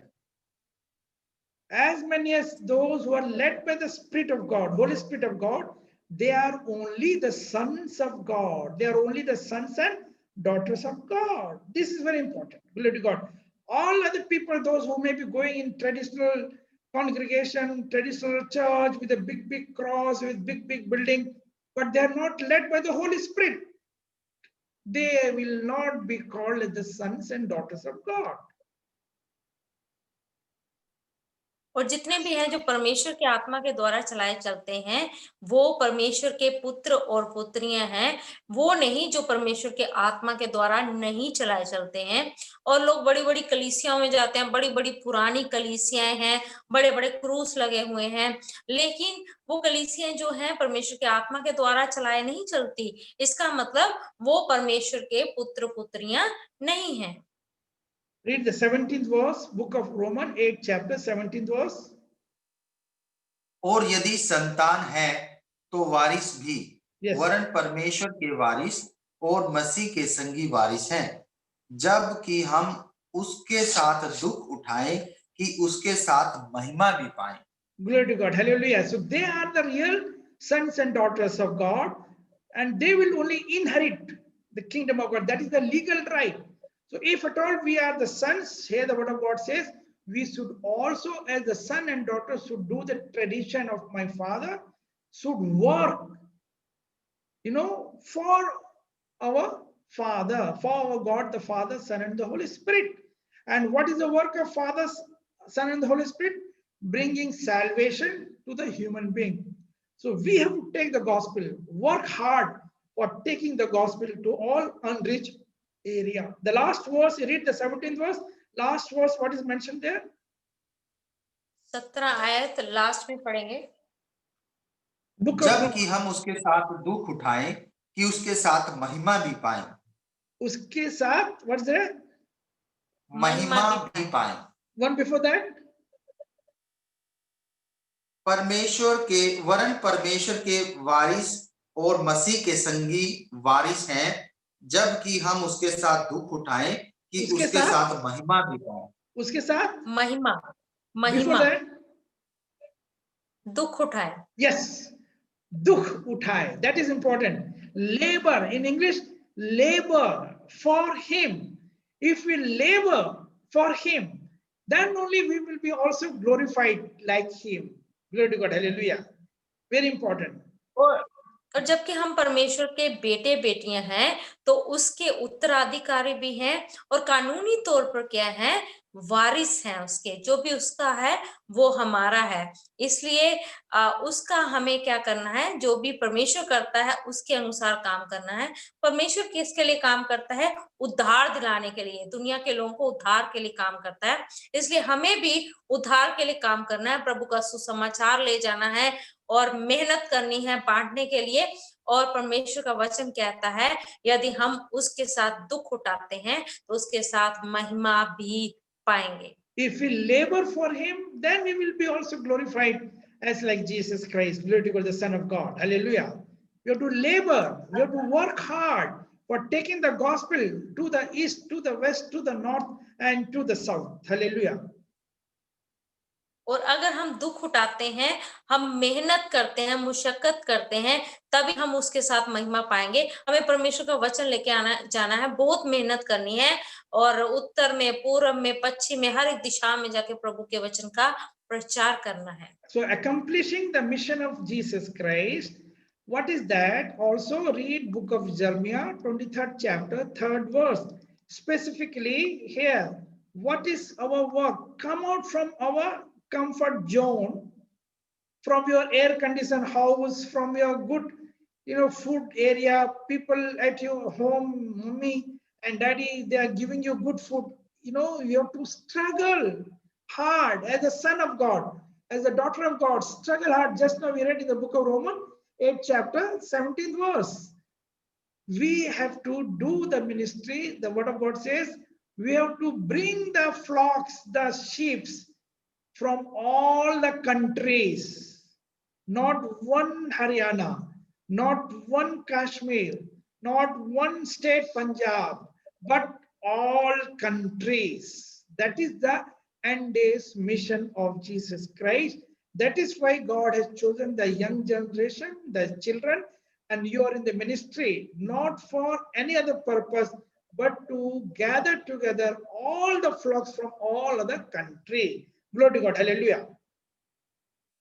As many as those who are led by the Spirit of God, Holy Spirit of God, they are only the sons of God. They are only the sons and daughters of God. This is very important. Glory to God. All other people, those who may be going in traditional congregation, traditional church with a big, big cross, with big, big building, but they are not led by the Holy Spirit, they will not be called as the sons and daughters of God. और जितने भी हैं जो परमेश्वर के आत्मा के द्वारा चलाए चलते हैं वो परमेश्वर के पुत्र और पुत्रियां हैं, वो नहीं जो परमेश्वर के आत्मा के द्वारा नहीं चलाए चलते हैं। और लोग बड़ी बड़ी कलीसियाओं में जाते हैं, बड़ी बड़ी पुरानी कलीसियाएं हैं, बड़े बड़े क्रूस लगे हुए हैं, लेकिन वो कलीसियाएं जो हैं परमेश्वर के आत्मा के द्वारा चलाए नहीं चलती। इसका मतलब वो परमेश्वर के पुत्र पुत्रियां नहीं हैं। Read the 17th verse, book of Romans, 8th chapter, 17th verse. और यदि संतान है तो वारिस भी, Yes. वरन परमेश्वर के वारिस और मसीह के संगी वारिस हैं, जबकि हम उसके साथ दुख उठाएं कि उसके साथ महिमा भी पाएं। Glory to God. Hallelujah. So they are the real sons and daughters of God, and they will only inherit the kingdom of God. That is the legal right. So if at all we are the sons, here the word of God says, we should also, as the son and daughter, should do the tradition of my father, should work, for our Father, for our God, the Father, Son, and the Holy Spirit. And what is the work of Father, Son, and the Holy Spirit? Bringing salvation to the human being. So we have to take the gospel, work hard for taking the gospel to all unreached area. The last verse, you read the 17th verse, last verse, what is mentioned there? 17 आयत last में पढ़ेंगे। जबकि हम उसके साथ दुख उठाएं कि उसके साथ महिमा भी पाएं। उसके साथ, what's there? महिमा भी पाएं। One before that? वरन परमेश्वर के वारिस और मसीह के संगी वारिस हैं, जबकि हम उसके साथ दुख उठाएं कि उसके साथ महिमा भी पाएं। उसके साथ महिमा दुख उठाए। Yes, दुख उठाए. That is important. Labor, in English, labor for him. If we labor for him, then only we will be also glorified like him. Glory to God. Hallelujah. Very important. और जबकि हम परमेश्वर के बेटे बेटियां हैं तो उसके उत्तराधिकारी भी हैं, और कानूनी तौर पर क्या है? वारिस हैं उसके। जो भी उसका है वो हमारा है। इसलिए उसका हमें क्या करना है? जो भी परमेश्वर करता है उसके अनुसार काम करना है। परमेश्वर किसके लिए काम करता है? उद्धार दिलाने के लिए, दुनिया के लोगों को उद्धार के लिए काम करता है। इसलिए हमें भी उद्धार के लिए काम करना है, प्रभु का सुसमाचार ले जाना है और मेहनत करनी है बांटने के लिए। और परमेश्वर का वचन कहता है यदि हम उसके साथ दुख उठाते हैं तो उसके साथ महिमा भी पाएंगे। If we labor for him, then we will be also glorified as like Jesus Christ. Glory to God, the Son of God. Hallelujah. We have to labor, we have to work hard for taking the gospel to the east, to the west, to the north, and to the south. Hallelujah. और अगर हम दुख उठाते हैं, हम मेहनत करते हैं, मुशक्कत करते हैं, तभी हम उसके साथ महिमा पाएंगे। हमें परमेश्वर का वचन लेके जाना है, बहुत मेहनत करनी है और उत्तर में, पूर्व में, पश्चिम में, हर एक दिशा में जाके प्रभु के वचन का प्रचार करना है। So accomplishing the mission of Jesus Christ, what is that? Also read book of Jeremiah, 23rd chapter, 3rd verse. Specifically here, what is our work? Come out from our comfort zone, from your air conditioned house, from your good, food area, people at your home, mommy and daddy, they are giving you good food. You have to struggle hard as a son of God, as a daughter of God, struggle hard. Just now we read in the book of Romans, 8th chapter, 17th verse. We have to do the ministry. The word of God says, we have to bring the flocks, the sheep from all the countries, not one Haryana, not one Kashmir, not one state Punjab, but all countries. That is the end days mission of Jesus Christ. That is why God has chosen the young generation, the children, and you are in the ministry, not for any other purpose, but to gather together all the flocks from all other country. Glory to God. Hallelujah.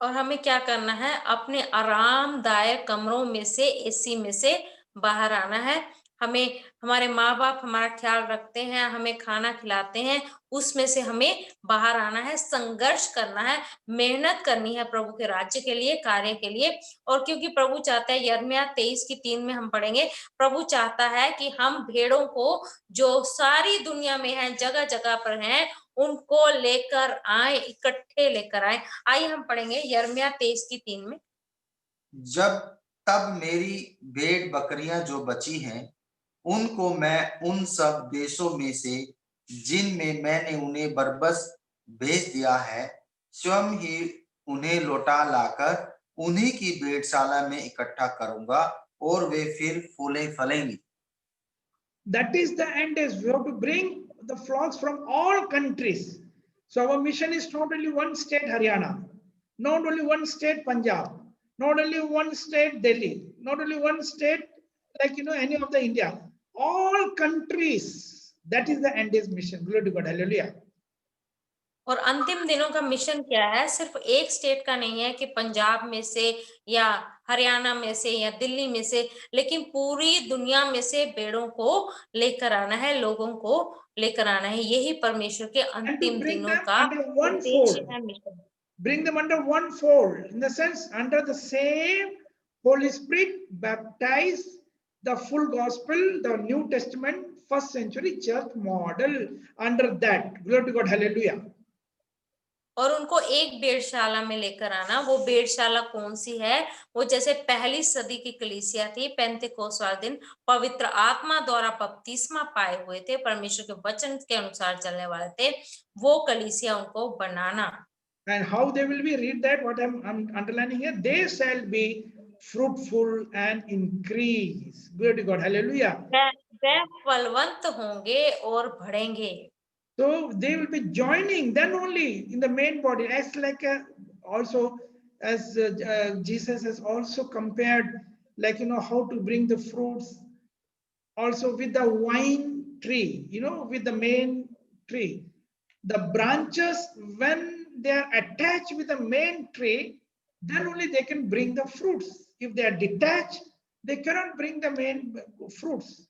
और हमें क्या करना है? अपने आरामदायक कमरों में से, एसी में से बाहर आना है। हमें, हमारे माँ बाप हमारा ख्याल रखते हैं, हमें खाना खिलाते हैं, उसमें से हमें बाहर आना है, संघर्ष करना है, मेहनत करनी है प्रभु के राज्य के लिए, कार्य के लिए। और क्योंकि प्रभु चाहता है, यिर्मयाह 23:3 में हम पढ़ेंगे, प्रभु चाहता है कि हम भेड़ों को जो सारी दुनिया में है, जगह जगह पर हैं, उनको लेकर आए, इकट्ठे लेकर आए। आइए हम पढ़ेंगे यिर्मयाह 23:3 में। तब मेरी भेड़ बकरियां जो बची हैं, उनको मैं उन सब देशों में से जिनमें मैंने उन्हें बरबस भेज दिया है, स्वयं ही उन्हें लौटा लाकर उन्हीं की भेड़शाला में इकट्ठा करूंगा और वे फिर फूले फलेंगी। That is the end. Is we have to bring the flocks from all countries. So our mission is not only one state Haryana, not only one state Punjab, not only one state Delhi, not only one state like any of the India, all countries. That is the end days mission. Glory to God. Hallelujah. और अंतिम दिनों का mission क्या है? सिर्फ एक state का नहीं है कि पंजाब में से या हरियाणा में से या दिल्ली में से, लेकिन पूरी दुनिया में से भेड़ों को लेकर आना है, लोगों को लेकर आना है। यही परमेश्वर के अंतिम दिनों का उद्देश्य है, mission. Bring them under one fold, in the sense under the same Holy Spirit, baptize the full gospel, the New Testament, first century church model under that. Glory to God. Hallelujah. और उनको एक भेड़शाला में लेकर आना। वो भेड़शाला कौन सी है? वो जैसे पहली सदी की कलीसिया थी, पेंतेकोस्त वाले दिन पवित्र आत्मा द्वारा बपतिस्मा पाए हुए थे, परमेश्वर के वचन के अनुसार चलने वाले थे, वो कलीसिया उनको बनाना। And how they will be, read that, what I'm underlining here, they shall be fruitful and increase. Glory to God. Hallelujah. वे फलवंत होंगे और बढ़ेंगे। So they will be joining then only in the main body, as like also as Jesus has also compared, like how to bring the fruits also with the vine tree, with the main tree. The branches, when they are attached with the main tree, then only they can bring the fruits. If they are detached, they cannot bring the main fruits.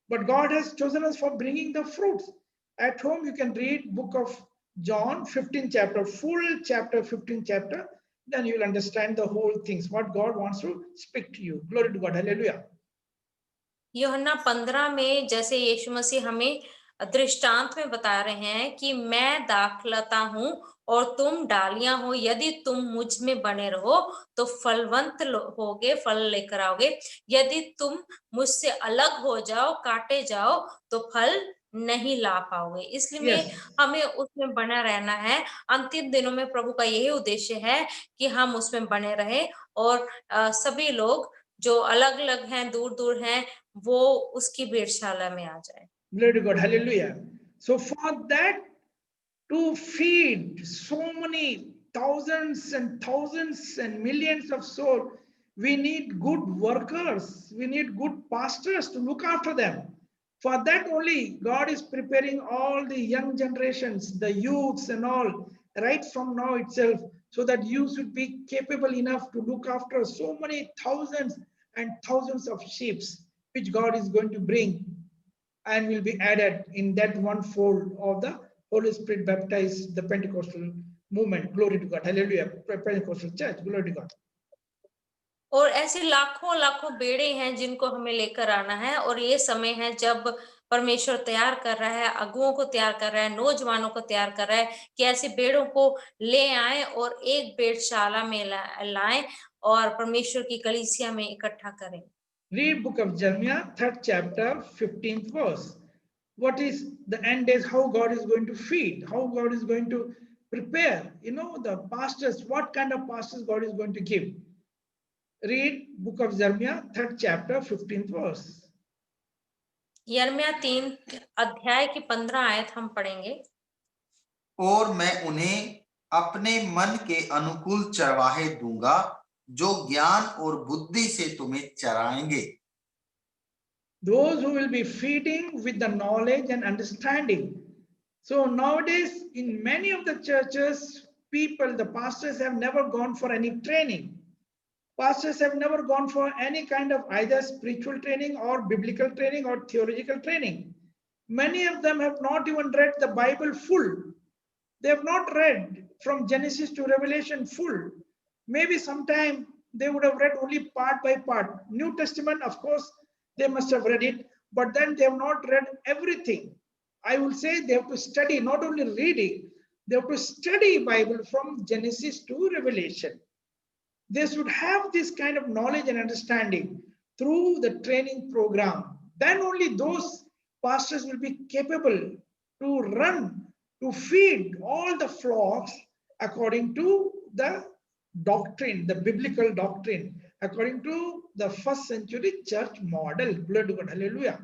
But God has chosen us for bringing the fruits. At home, you can read book of John, 15th chapter, full chapter, 15th chapter. Then you will understand the whole things, what God wants to speak to you. Glory to God. Hallelujah. यूहन्ना 15 में जैसे यीशु मसीह हमें दृष्टांत में बता रहे हैं कि मैं दाखलता हूं और तुम डालियां हो, यदि तुम मुझ में बने रहो तो फलवंत होगे, फल लेकर आओगे। यदि तुम मुझसे अलग हो जाओ, काटे जाओ, तो फल नहीं ला पाओगे। इसलिए हमें उसमें बना रहना है। अंतिम दिनों में प्रभु का यही उद्देश्य है कि हम उसमें बने रहें और सभी लोग जो अलग अलग हैं, दूर दूर हैं, वो उसकी भेड़शाला में आ जाए। Glory to God. Hallelujah. So for that, to feed so many thousands and thousands and millions of souls, we need good workers, we need good pastors to look after them. For that only, God is preparing all the young generations, the youths and all, right from now itself, so that you should be capable enough to look after so many thousands and thousands of sheep, which God is going to bring and will be added in that one fold of the Holy Spirit baptized, the Pentecostal movement. Glory to God. Hallelujah. Pentecostal church. Glory to God. और ऐसे लाखों लाखों बेड़े हैं जिनको हमें लेकर आना है, और ये समय है जब परमेश्वर तैयार कर रहा है, अगुओं को तैयार कर रहा है, नौजवानों को तैयार कर रहा है कि ऐसे बेड़ों को ले आए और एक बेड़शाला में लाएं और परमेश्वर की कलीसिया में इकट्ठा करें। Read book of Jeremiah, 3rd chapter, 15th verse. What is the end days, how God is going to feed, how God is going to prepare, the pastors, what kind of pastors God is going to give. Read book of Jeremiah, 3rd chapter, 15th verse. यिर्मयाह 3 अध्याय की 15 आयत हम पढ़ेंगे। और मैं उन्हें अपने मन के अनुकूल चरवाहे दूंगा, जो ज्ञान और बुद्धि से तुम्हें चराएंगे। Those who will be feeding with the knowledge and understanding. So nowadays, in many of the churches, the pastors have never gone for any training. Pastors have never gone for any kind of either spiritual training or biblical training or theological training. Many of them have not even read the Bible full. They have not read from Genesis to Revelation full. Maybe sometime they would have read only part by part. New Testament, of course, they must have read it, but then they have not read everything. I will say they have to study, not only reading, they have to study Bible from Genesis to Revelation. They should have this kind of knowledge and understanding through the training program. Then only those pastors will be capable to run, to feed all the flocks according to the doctrine, the biblical doctrine, according to the first century church model. Glory to God. Hallelujah.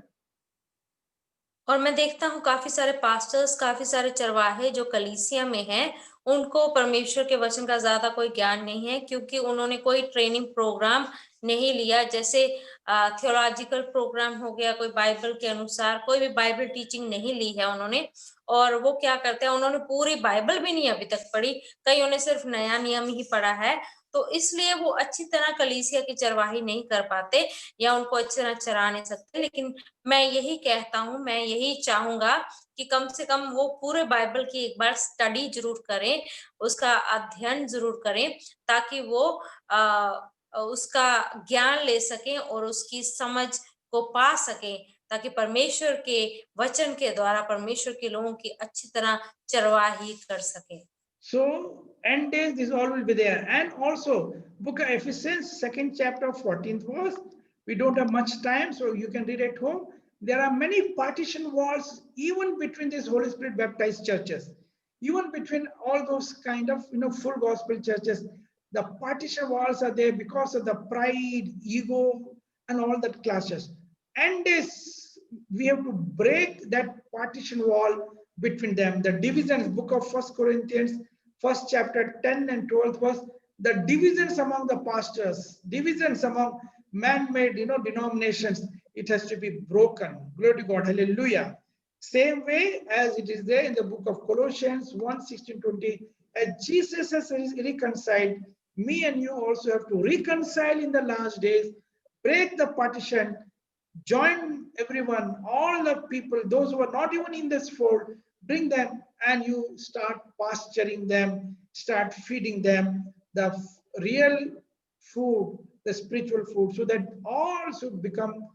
और मैं देखता हूँ काफी सारे pastors, काफी सारे चरवाहे जो कलीसिया में हैं, उनको परमेश्वर के वचन का ज्यादा कोई ज्ञान नहीं है, क्योंकि उन्होंने कोई ट्रेनिंग प्रोग्राम नहीं लिया। जैसे थियोलॉजिकल प्रोग्राम हो गया, कोई बाइबल के अनुसार कोई भी बाइबल टीचिंग नहीं ली है उन्होंने। और वो क्या करते हैं, उन्होंने पूरी बाइबल भी नहीं अभी तक पढ़ी, कईयों ने सिर्फ नया नियम ही पढ़ा है। तो इसलिए वो अच्छी तरह कलीसिया की चरवाही नहीं कर पाते या उनको अच्छी तरह चरा नहीं सकते। लेकिन मैं यही कहता हूँ, मैं यही चाहूंगा कि कम से कम वो पूरे बाइबल की एक बार स्टडी जरूर करें, उसका अध्ययन जरूर करें, ताकि वो उसका ज्ञान ले सकें और उसकी समझ को पा सकें, ताकि परमेश्वर के वचन के द्वारा परमेश्वर के लोगों की अच्छी तरह चरवाही कर सके। So end days, this all will be there. And also book of Ephesians, 2nd chapter, 14th verse. We don't have much time, so you can read at home. There are many partition walls even between these Holy Spirit baptized churches, even between all those kind of full gospel churches. The partition walls are there because of the pride, ego, and all that clashes. And this, we have to break that partition wall between them. The divisions, book of 1 Corinthians, 1st chapter, 10 and 12th verse, the divisions among the pastors, divisions among man-made denominations, it has to be broken. Glory to God. Hallelujah. Same way as it is there in the book of Colossians 1:16-20, as Jesus has reconciled, me and you also have to reconcile in the last days, break the partition, join everyone, all the people, those who are not even in this fold, bring them, and you start pasturing them, start feeding them the real food, the spiritual food, so that all should become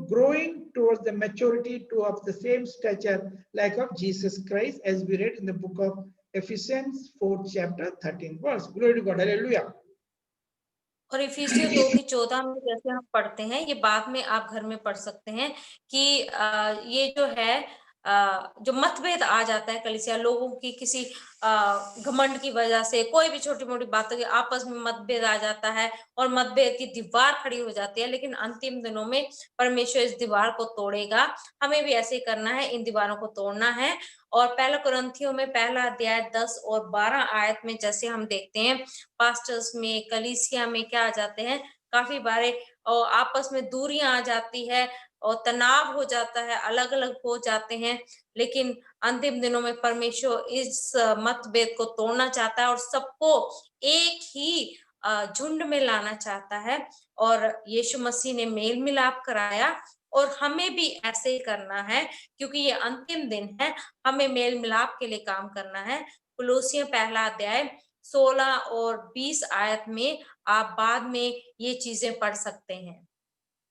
growing towards the maturity of the same stature like of Jesus Christ, as we read in the book of Ephesians 4th chapter 13th verse. Glory to God. Hallelujah. और इफिसियों 2 की 14 में जैसे हम पढ़ते हैं, ये बाद में आप घर में पढ़ सकते हैं कि ये जो है जो मतभेद आ जाता है कलीसिया लोगों की किसी घमंड की वजह से, कोई भी छोटी मोटी बातों के आपस में मतभेद आ जाता है और मतभेद की दीवार खड़ी हो जाती है, लेकिन अंतिम दिनों में परमेश्वर इस दीवार को तोड़ेगा। हमें भी ऐसे ही करना है, इन दीवारों को तोड़ना है। और पहला कुरिन्थियों में पहला अध्याय 10 और 12 आयत में जैसे हम देखते हैं पास्टर्स में, कलीसिया में क्या आ जाते हैं, काफी बारे और आपस में दूरियां आ जाती है और तनाव हो जाता है, अलग अलग हो जाते हैं। लेकिन अंतिम दिनों में परमेश्वर इस मतभेद को तोड़ना चाहता है और सबको एक ही झुंड में लाना चाहता है। और यीशु मसीह ने मेल मिलाप कराया और हमें भी ऐसे ही करना है, क्योंकि ये अंतिम दिन है। हमें मेल मिलाप के लिए काम करना है। कुलोसियों पहला अध्याय 16 और 20 आयत में आप बाद में ये चीजें पढ़ सकते हैं।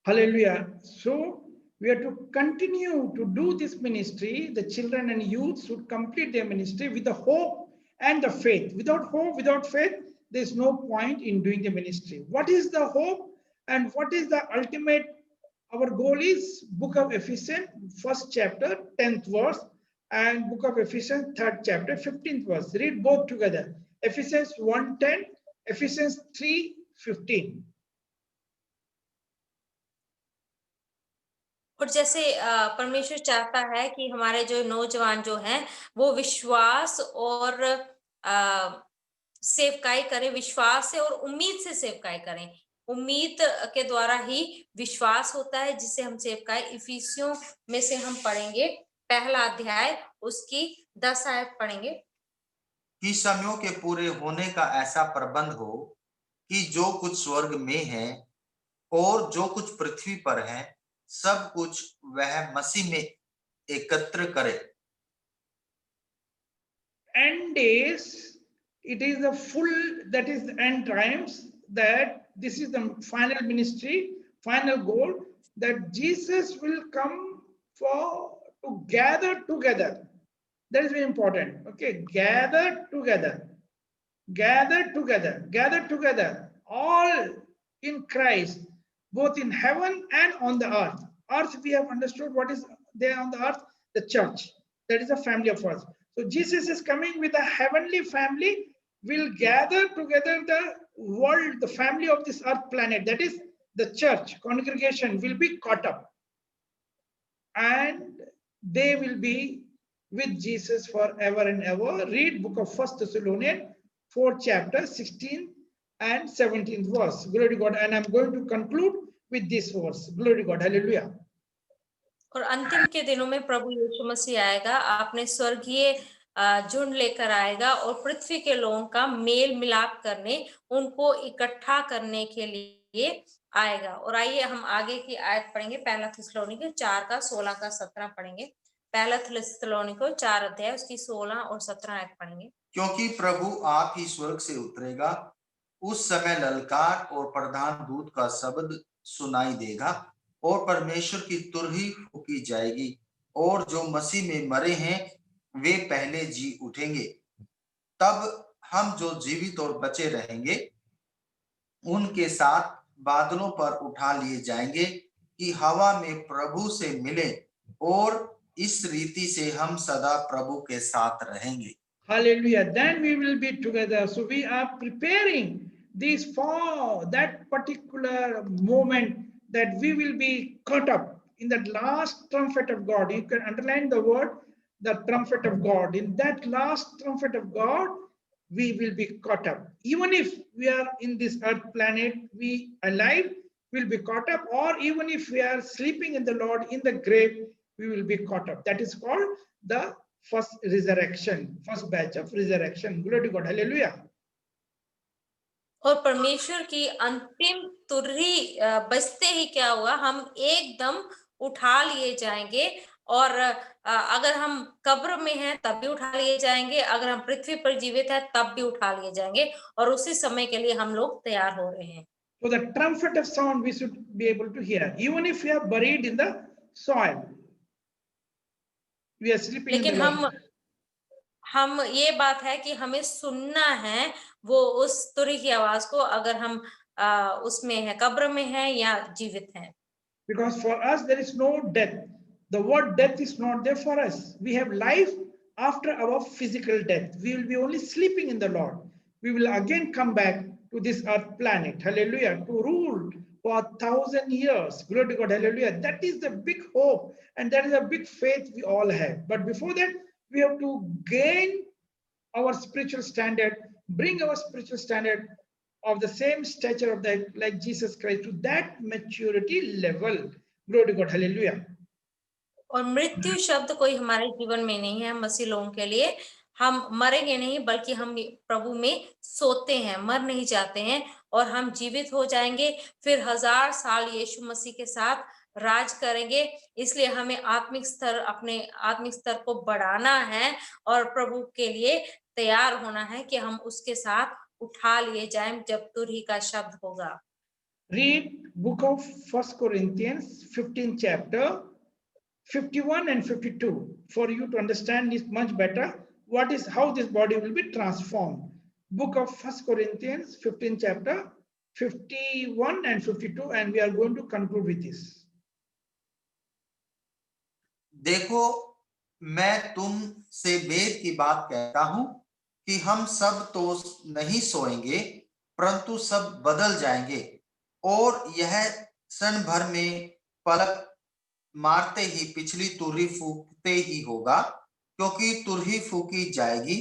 Hallelujah. So we are to continue to do this ministry. The children and youth should complete their ministry with the hope and the faith. Without hope, without faith, there is no point in doing the ministry. What is the hope and what is the ultimate? Our goal is Book of Ephesians, 1st chapter, 10th verse, and Book of Ephesians, 3rd chapter, 15th verse. Read both together. Ephesians 1:10, Ephesians 3:15. और जैसे परमेश्वर चाहता है कि हमारे जो नौजवान जो हैं वो विश्वास और सेवकाई करें, विश्वास से और उम्मीद से सेवकाई करें। उम्मीद के द्वारा ही विश्वास होता है जिसे हम सेवकाई। इफिसियों में से हम पढ़ेंगे पहला अध्याय उसकी 10 आयत पढ़ेंगे कि समयों के पूरे होने का ऐसा प्रबंध हो कि जो कुछ स्वर्ग में है और जो कुछ पृथ्वी पर है सब कुछ वह मसीह में एकत्र करे। End days, it is the full, that is the end times, that this is the final ministry, final goal, that Jesus will come for to gather together. That is very important. Okay, gather together, gather together, gather together, all in Christ, both in heaven and on the earth. Earth, we have understood what is there on the earth, the church. That is a family of us. So Jesus is coming with a heavenly family, will gather together the world, the family of this earth planet, that is the church, congregation will be caught up. And they will be with Jesus forever and ever. Read book of 1 Thessalonians, 4th chapter, 16 and 17th verse. Glory to God. And I'm going to conclude with this verse. Glory to God. Hallelujah. और अंतिम के दिनों में प्रभु यीशु मसीह आएगा, आपने स्वर्गीय झुंड लेकर आएगा और पृथ्वी के लोगों का मेल मिलाप करने, उनको इकट्ठा करने के लिए आएगा। और आइए हम आगे की आयत पढ़ेंगे, पहला थिस्सलुनीके 4 का 16 का 17 पढ़ेंगे। पहला थिस्सलुनीके 4 अध्याय उसकी 16 और 17 आयत पढ़ेंगे। क्योंकि प्रभु आप ही स्वर्ग से उतरेगा, उस समय ललकार और प्रधान दूत का शब्द सुनाई देगा और परमेश्वर की तुरही फूंकी जाएगी और जो मसीह में मरे हैं वे पहले जी उठेंगे। तब हम जो जीवित और बचे रहेंगे उनके साथ बादलों पर उठा लिए जाएंगे कि हवा में प्रभु से मिले और इस रीति से हम सदा प्रभु के साथ रहेंगे। Hallelujah. Then we will be together. So we are preparing this for that particular moment that we will be caught up in that last trumpet of God. You can underline the word, the trumpet of God. In that last trumpet of God, we will be caught up. Even if we are in this earth planet, we alive will be caught up, or even if we are sleeping in the Lord in the grave, we will be caught up. That is called the first resurrection, first batch of resurrection. Glory to God. Hallelujah. और परमेश्वर की अंतिम तुरही बजते ही क्या हुआ, हम एकदम उठा लिए जाएंगे। और अगर हम कब्र में हैं तब भी उठा लिए जाएंगे, अगर हम पृथ्वी पर जीवित हैं तब भी उठा लिए जाएंगे, और उसी समय के लिए हम लोग तैयार हो रहे हैं। So the trumpet of sound we should be able to hear, even if we are buried in the soil. We are sleeping in the लेकिन Lord. हम ये बात है कि हमें सुनना है वो उस तुरही की आवाज को, अगर हम उसमें है, कब्र में है या जीवित हैं। Because for us there is no death. The word death is not there for us. We have life after our physical death. We will be only sleeping in the Lord. We will again come back to this earth planet, hallelujah, to rule for 1,000 years. Glory to God, hallelujah. That is the big hope, and that is a big faith we all have. But before that, we have to gain our spiritual standard, bring our spiritual standard of the same stature of the like Jesus Christ to that maturity level. Glory to God, hallelujah. और मृत्यु शब्द कोई हमारे जीवन में नहीं है मसीह लोगों के लिए। हम मरेंगे नहीं, बल्कि हम प्रभु में सोते हैं, मर नहीं जाते हैं, और हम जीवित हो जाएंगे, फिर 1000 साल यीशु मसीह के साथ राज करेंगे। इसलिए हमें अपने आत्मिक स्तर को बढ़ाना है और प्रभु के लिए तैयार होना है कि हम उसके साथ उठा लिए जाएं जब तुरही का शब्द होगा। Read book of 1 Corinthians 15th chapter 51 and 52 for you to understand this much better. What is how this body will be transformed. Book of 1 Corinthians 15th chapter 51 and 52, and we are going to conclude with this. देखो, मैं तुम से वेद की बात कहता हूं कि हम सब तो नहीं सोएंगे, परंतु सब बदल जाएंगे, और यह क्षण भर में पलक मारते ही पिछली तुरही फूकते ही होगा, क्योंकि तुरही फूकी जाएगी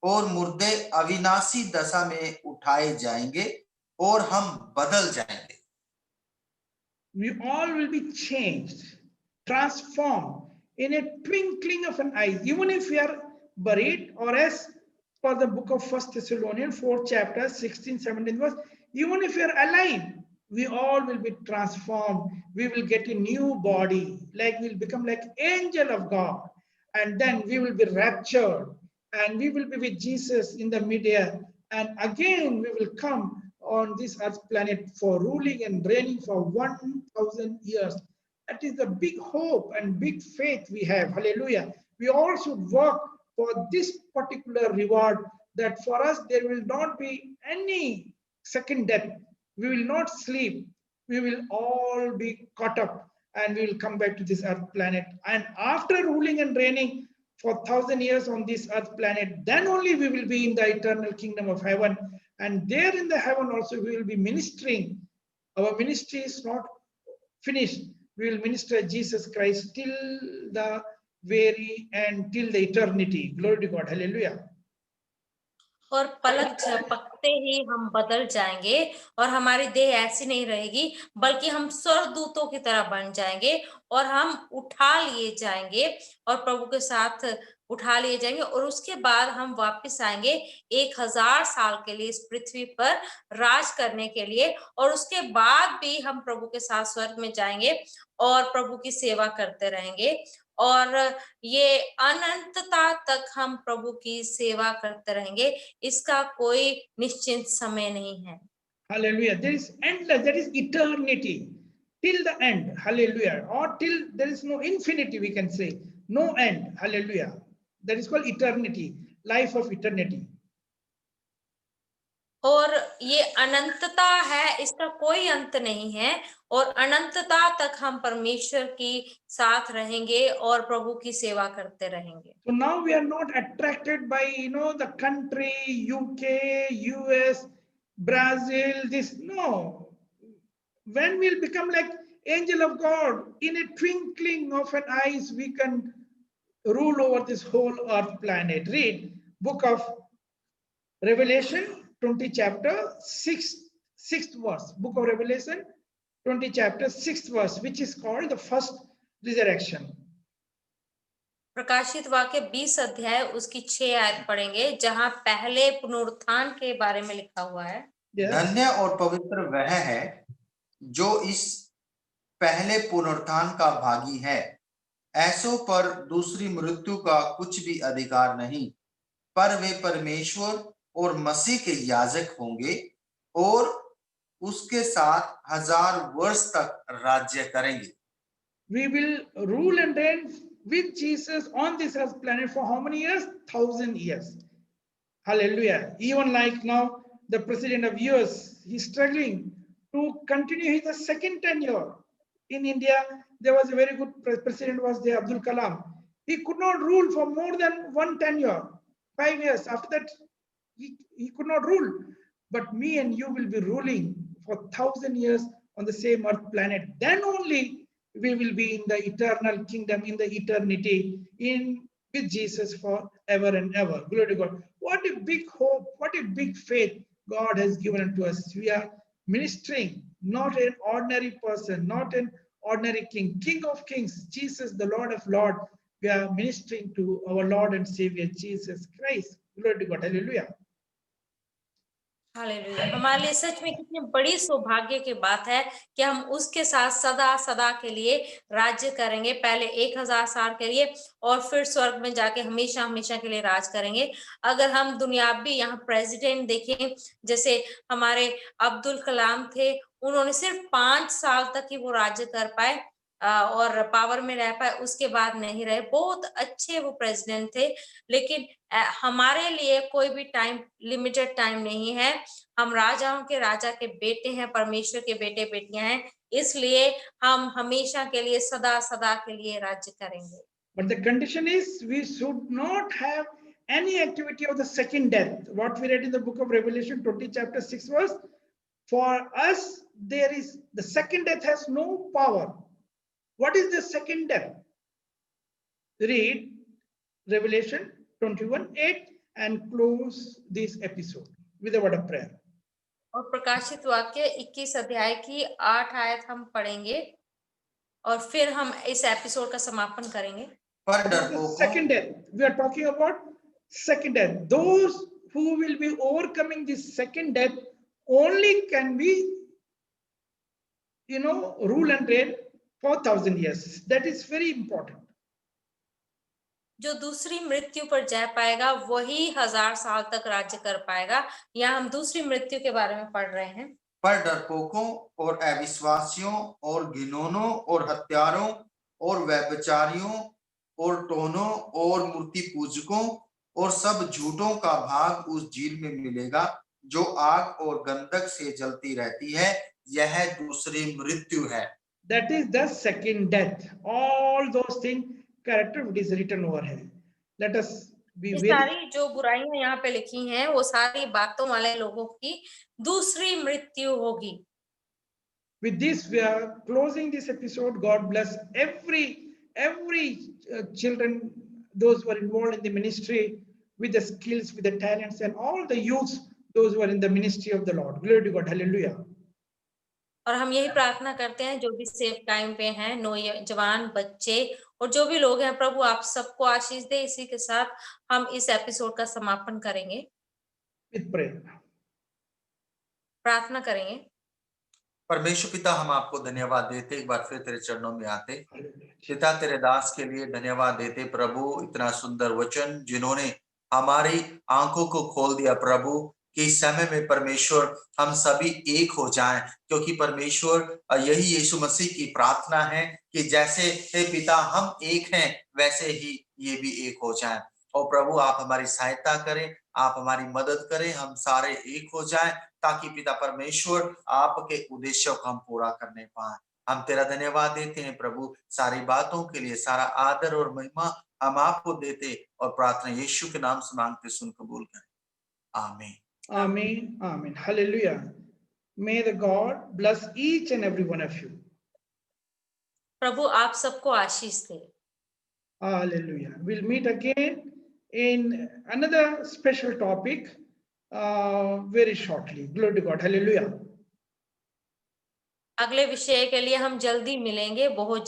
और मुर्दे अविनाशी दशा में उठाए जाएंगे और हम बदल जाएंगे। We all will be changed, transformed in a twinkling of an eye, even if we are buried, or as per the book of 1 Thessalonians 4th chapter 16, 17 verse, even if we are alive, we all will be transformed. We will get a new body, like we'll become like angel of God, and then we will be raptured, and we will be with Jesus in the midair, and again we will come on this earth planet for ruling and reigning for 1,000 years. That is the big hope and big faith we have. Hallelujah. We all should work for this particular reward, that for us there will not be any second death. We will not sleep. We will all be caught up, and we will come back to this earth planet. And after ruling and reigning for 1,000 years on this earth planet, then only we will be in the eternal kingdom of heaven. And there in the heaven also we will be ministering. Our ministry is not finished. We will minister Jesus Christ till the very end, till the eternity. Glory to God. Hallelujah. और पलक झपकते ही हम बदल जाएंगे, और हमारी देह ऐसी नहीं रहेगी, बल्कि हम स्वर्गदूतों की तरह बन जाएंगे, और हम उठा लिए जाएंगे और प्रभु के साथ उठा लिए जाएंगे, और उसके बाद हम वापस आएंगे 1000 साल के लिए इस पृथ्वी पर राज करने के लिए, और उसके बाद भी हम प्रभु के साथ स्वर्ग में जाएंगे और प्रभु की सेवा करते रहेंगे, और ये अनंतता तक हम प्रभु की सेवा करते रहेंगे। इसका कोई निश्चित समय नहीं है। Hallelujah. There is endless, that is eternity till the end. Hallelujah. Or till there is no infinity, we can say. No end. Hallelujah. That is called eternity, life of eternity. और ये अनंतता है, इसका कोई अंत नहीं है, और अनंतता तक हम परमेश्वर की साथ रहेंगे और प्रभु की सेवा करते रहेंगे। So now we are not attracted by, the country, UK, US, Brazil, this, no. When we'll become like angel of God, in a twinkling of an eyes, we can rule over this whole earth planet. Read book of Revelation, 20 chapter, 6th verse. Book of Revelation, 20 chapter, 6th verse, which is called the first resurrection. प्रकाशित वाक्य 20 अध्याय उसकी 6 आयत पढ़ेंगे, जहां पहले पुनरुत्थान के बारे में लिखा हुआ है। धन्य और पवित्र वह है जो इस पहले पुनरुत्थान का भागी है। ऐसों पर दूसरी मृत्यु का कुछ भी अधिकार नहीं, पर वे परमेश्वर और मसीह के याजक होंगे और उसके साथ 1000 वर्ष तक राज्य करेंगे। We will rule and reign with Jesus on this earth planet for how many years? 1,000 years. Hallelujah. Even like now, the president of US, he's struggling to continue his second tenure. In India, there was a very good president was there, Abdul Kalam. He could not rule for more than 1 tenure, 5 years. After that, he could not rule. But me and you will be ruling for 1,000 years on the same earth planet. Then only we will be in the eternal kingdom, in the eternity, with Jesus forever and ever. Glory to God. What a big hope, what a big faith God has given unto us. We are ministering, not an ordinary person, not an ordinary king, King of kings, Jesus, the Lord of lords. We are ministering to our Lord and Savior, Jesus Christ. Glory to God. Hallelujah. Hallelujah. हमारे लिए सच में कितनी बड़ी सौभाग्य की बात है कि हम उसके साथ सदा सदा के लिए राज्य करेंगे, पहले 1000 साल के लिए और फिर स्वर्ग में जाके हमेशा हमेशा के लिए राज करेंगे। अगर हम दुनियावी यहाँ प्रेसिडेंट देखें, जैसे हमारे अब्दुल कलाम थे, उन्होंने सिर्फ 5 साल तक ही वो राज्य कर पाए और पावर में रह पाए, उसके बाद नहीं रहे। बहुत अच्छे वो प्रेसिडेंट थे, लेकिन हमारे लिए कोई भी टाइम लिमिटेड टाइम नहीं है। हम राजाओं के राजा के बेटे हैं, परमेश्वर के बेटे बेटियां हैं, इसलिए हम हमेशा के लिए सदा सदा के लिए राज्य करेंगे। But the condition is we should not have any activity of the second death. What we read in the book of Revelation 20 chapter 6 verse, for us there is the second death has no power. What is the second death? Read Revelation 21:8 and close this episode with a word of prayer. और प्रकाशित वाक्य 21 अध्याय की 8 आयत हम पढ़ेंगे और फिर हम इस एपिसोड का समापन करेंगे। Second death, we are talking about second death. Those who will be overcoming this second death only can be, rule and reign for 1,000 years. That is very important. जो दूसरी मृत्यु पर जा पाएगा वही 1000 साल तक राज्य कर पाएगा। यहाँ हम दूसरी मृत्यु के बारे में पढ़ रहे हैं। पर डरपोकों और अविश्वासियों और घिनौनों और हत्यारों और व्यभिचारियों और टोनों और मूर्ति पूजकों और सब झूठों का भाग उस झील में मिलेगा जो आग और गंधक से जलती रहती है। यह दूसरी मृत्यु है। That is the second death. All those things character is written over here. Let us be very. सारी जो बुराइयां यहाँ पे लिखी हैं वो सारी बातों वाले लोगों की दूसरी मृत्यु होगी। With this we are closing this episode. God bless every children, those who are involved in the ministry with the skills, with the talents, and all the youths, those who are in the ministry of the Lord. Glory to God. Hallelujah. और हम यही प्रार्थना करते हैं जो भी सेवकाई पे हैं, नौजवान बच्चे और जो भी लोग हैं, प्रभु आप सबको आशीष दे। इसी के साथ हम इस एपिसोड का समापन करेंगे। With prayer. प्रार्थना करेंगे। परमेश्वर पिता, हम आपको धन्यवाद देते, एक बार फिर तेरे चरणों में आते। पिता, तेरे दास के लिए धन्यवाद देते प्रभु, इतना सुंदर वचन जिन्होंने हमारी आंखों को खोल दिया प्रभु कि इस समय में परमेश्वर हम सभी एक हो जाएं, क्योंकि परमेश्वर यही यीशु मसीह की प्रार्थना है कि जैसे हे पिता हम एक हैं वैसे ही ये भी एक हो जाएं। और प्रभु आप हमारी सहायता करें, आप हमारी मदद करें, हम सारे एक हो जाएं ताकि पिता परमेश्वर आपके उद्देश्यों को हम पूरा करने पाएं। हम तेरा धन्यवाद देते हैं प्रभु, सारी बातों के लिए सारा आदर और महिमा हम आपको देते और प्रार्थना यीशु के नाम से मांगते, सुन कबूल करें। आमीन। Amen. Amen. Hallelujah. May the God bless each and every one of you. प्रभु आप सबको आशीष दे। Hallelujah. We'll meet again in another special topic very shortly. Glory to God. Hallelujah. अगले विषय के लिए हम जल्दी मिलेंगे, बहुत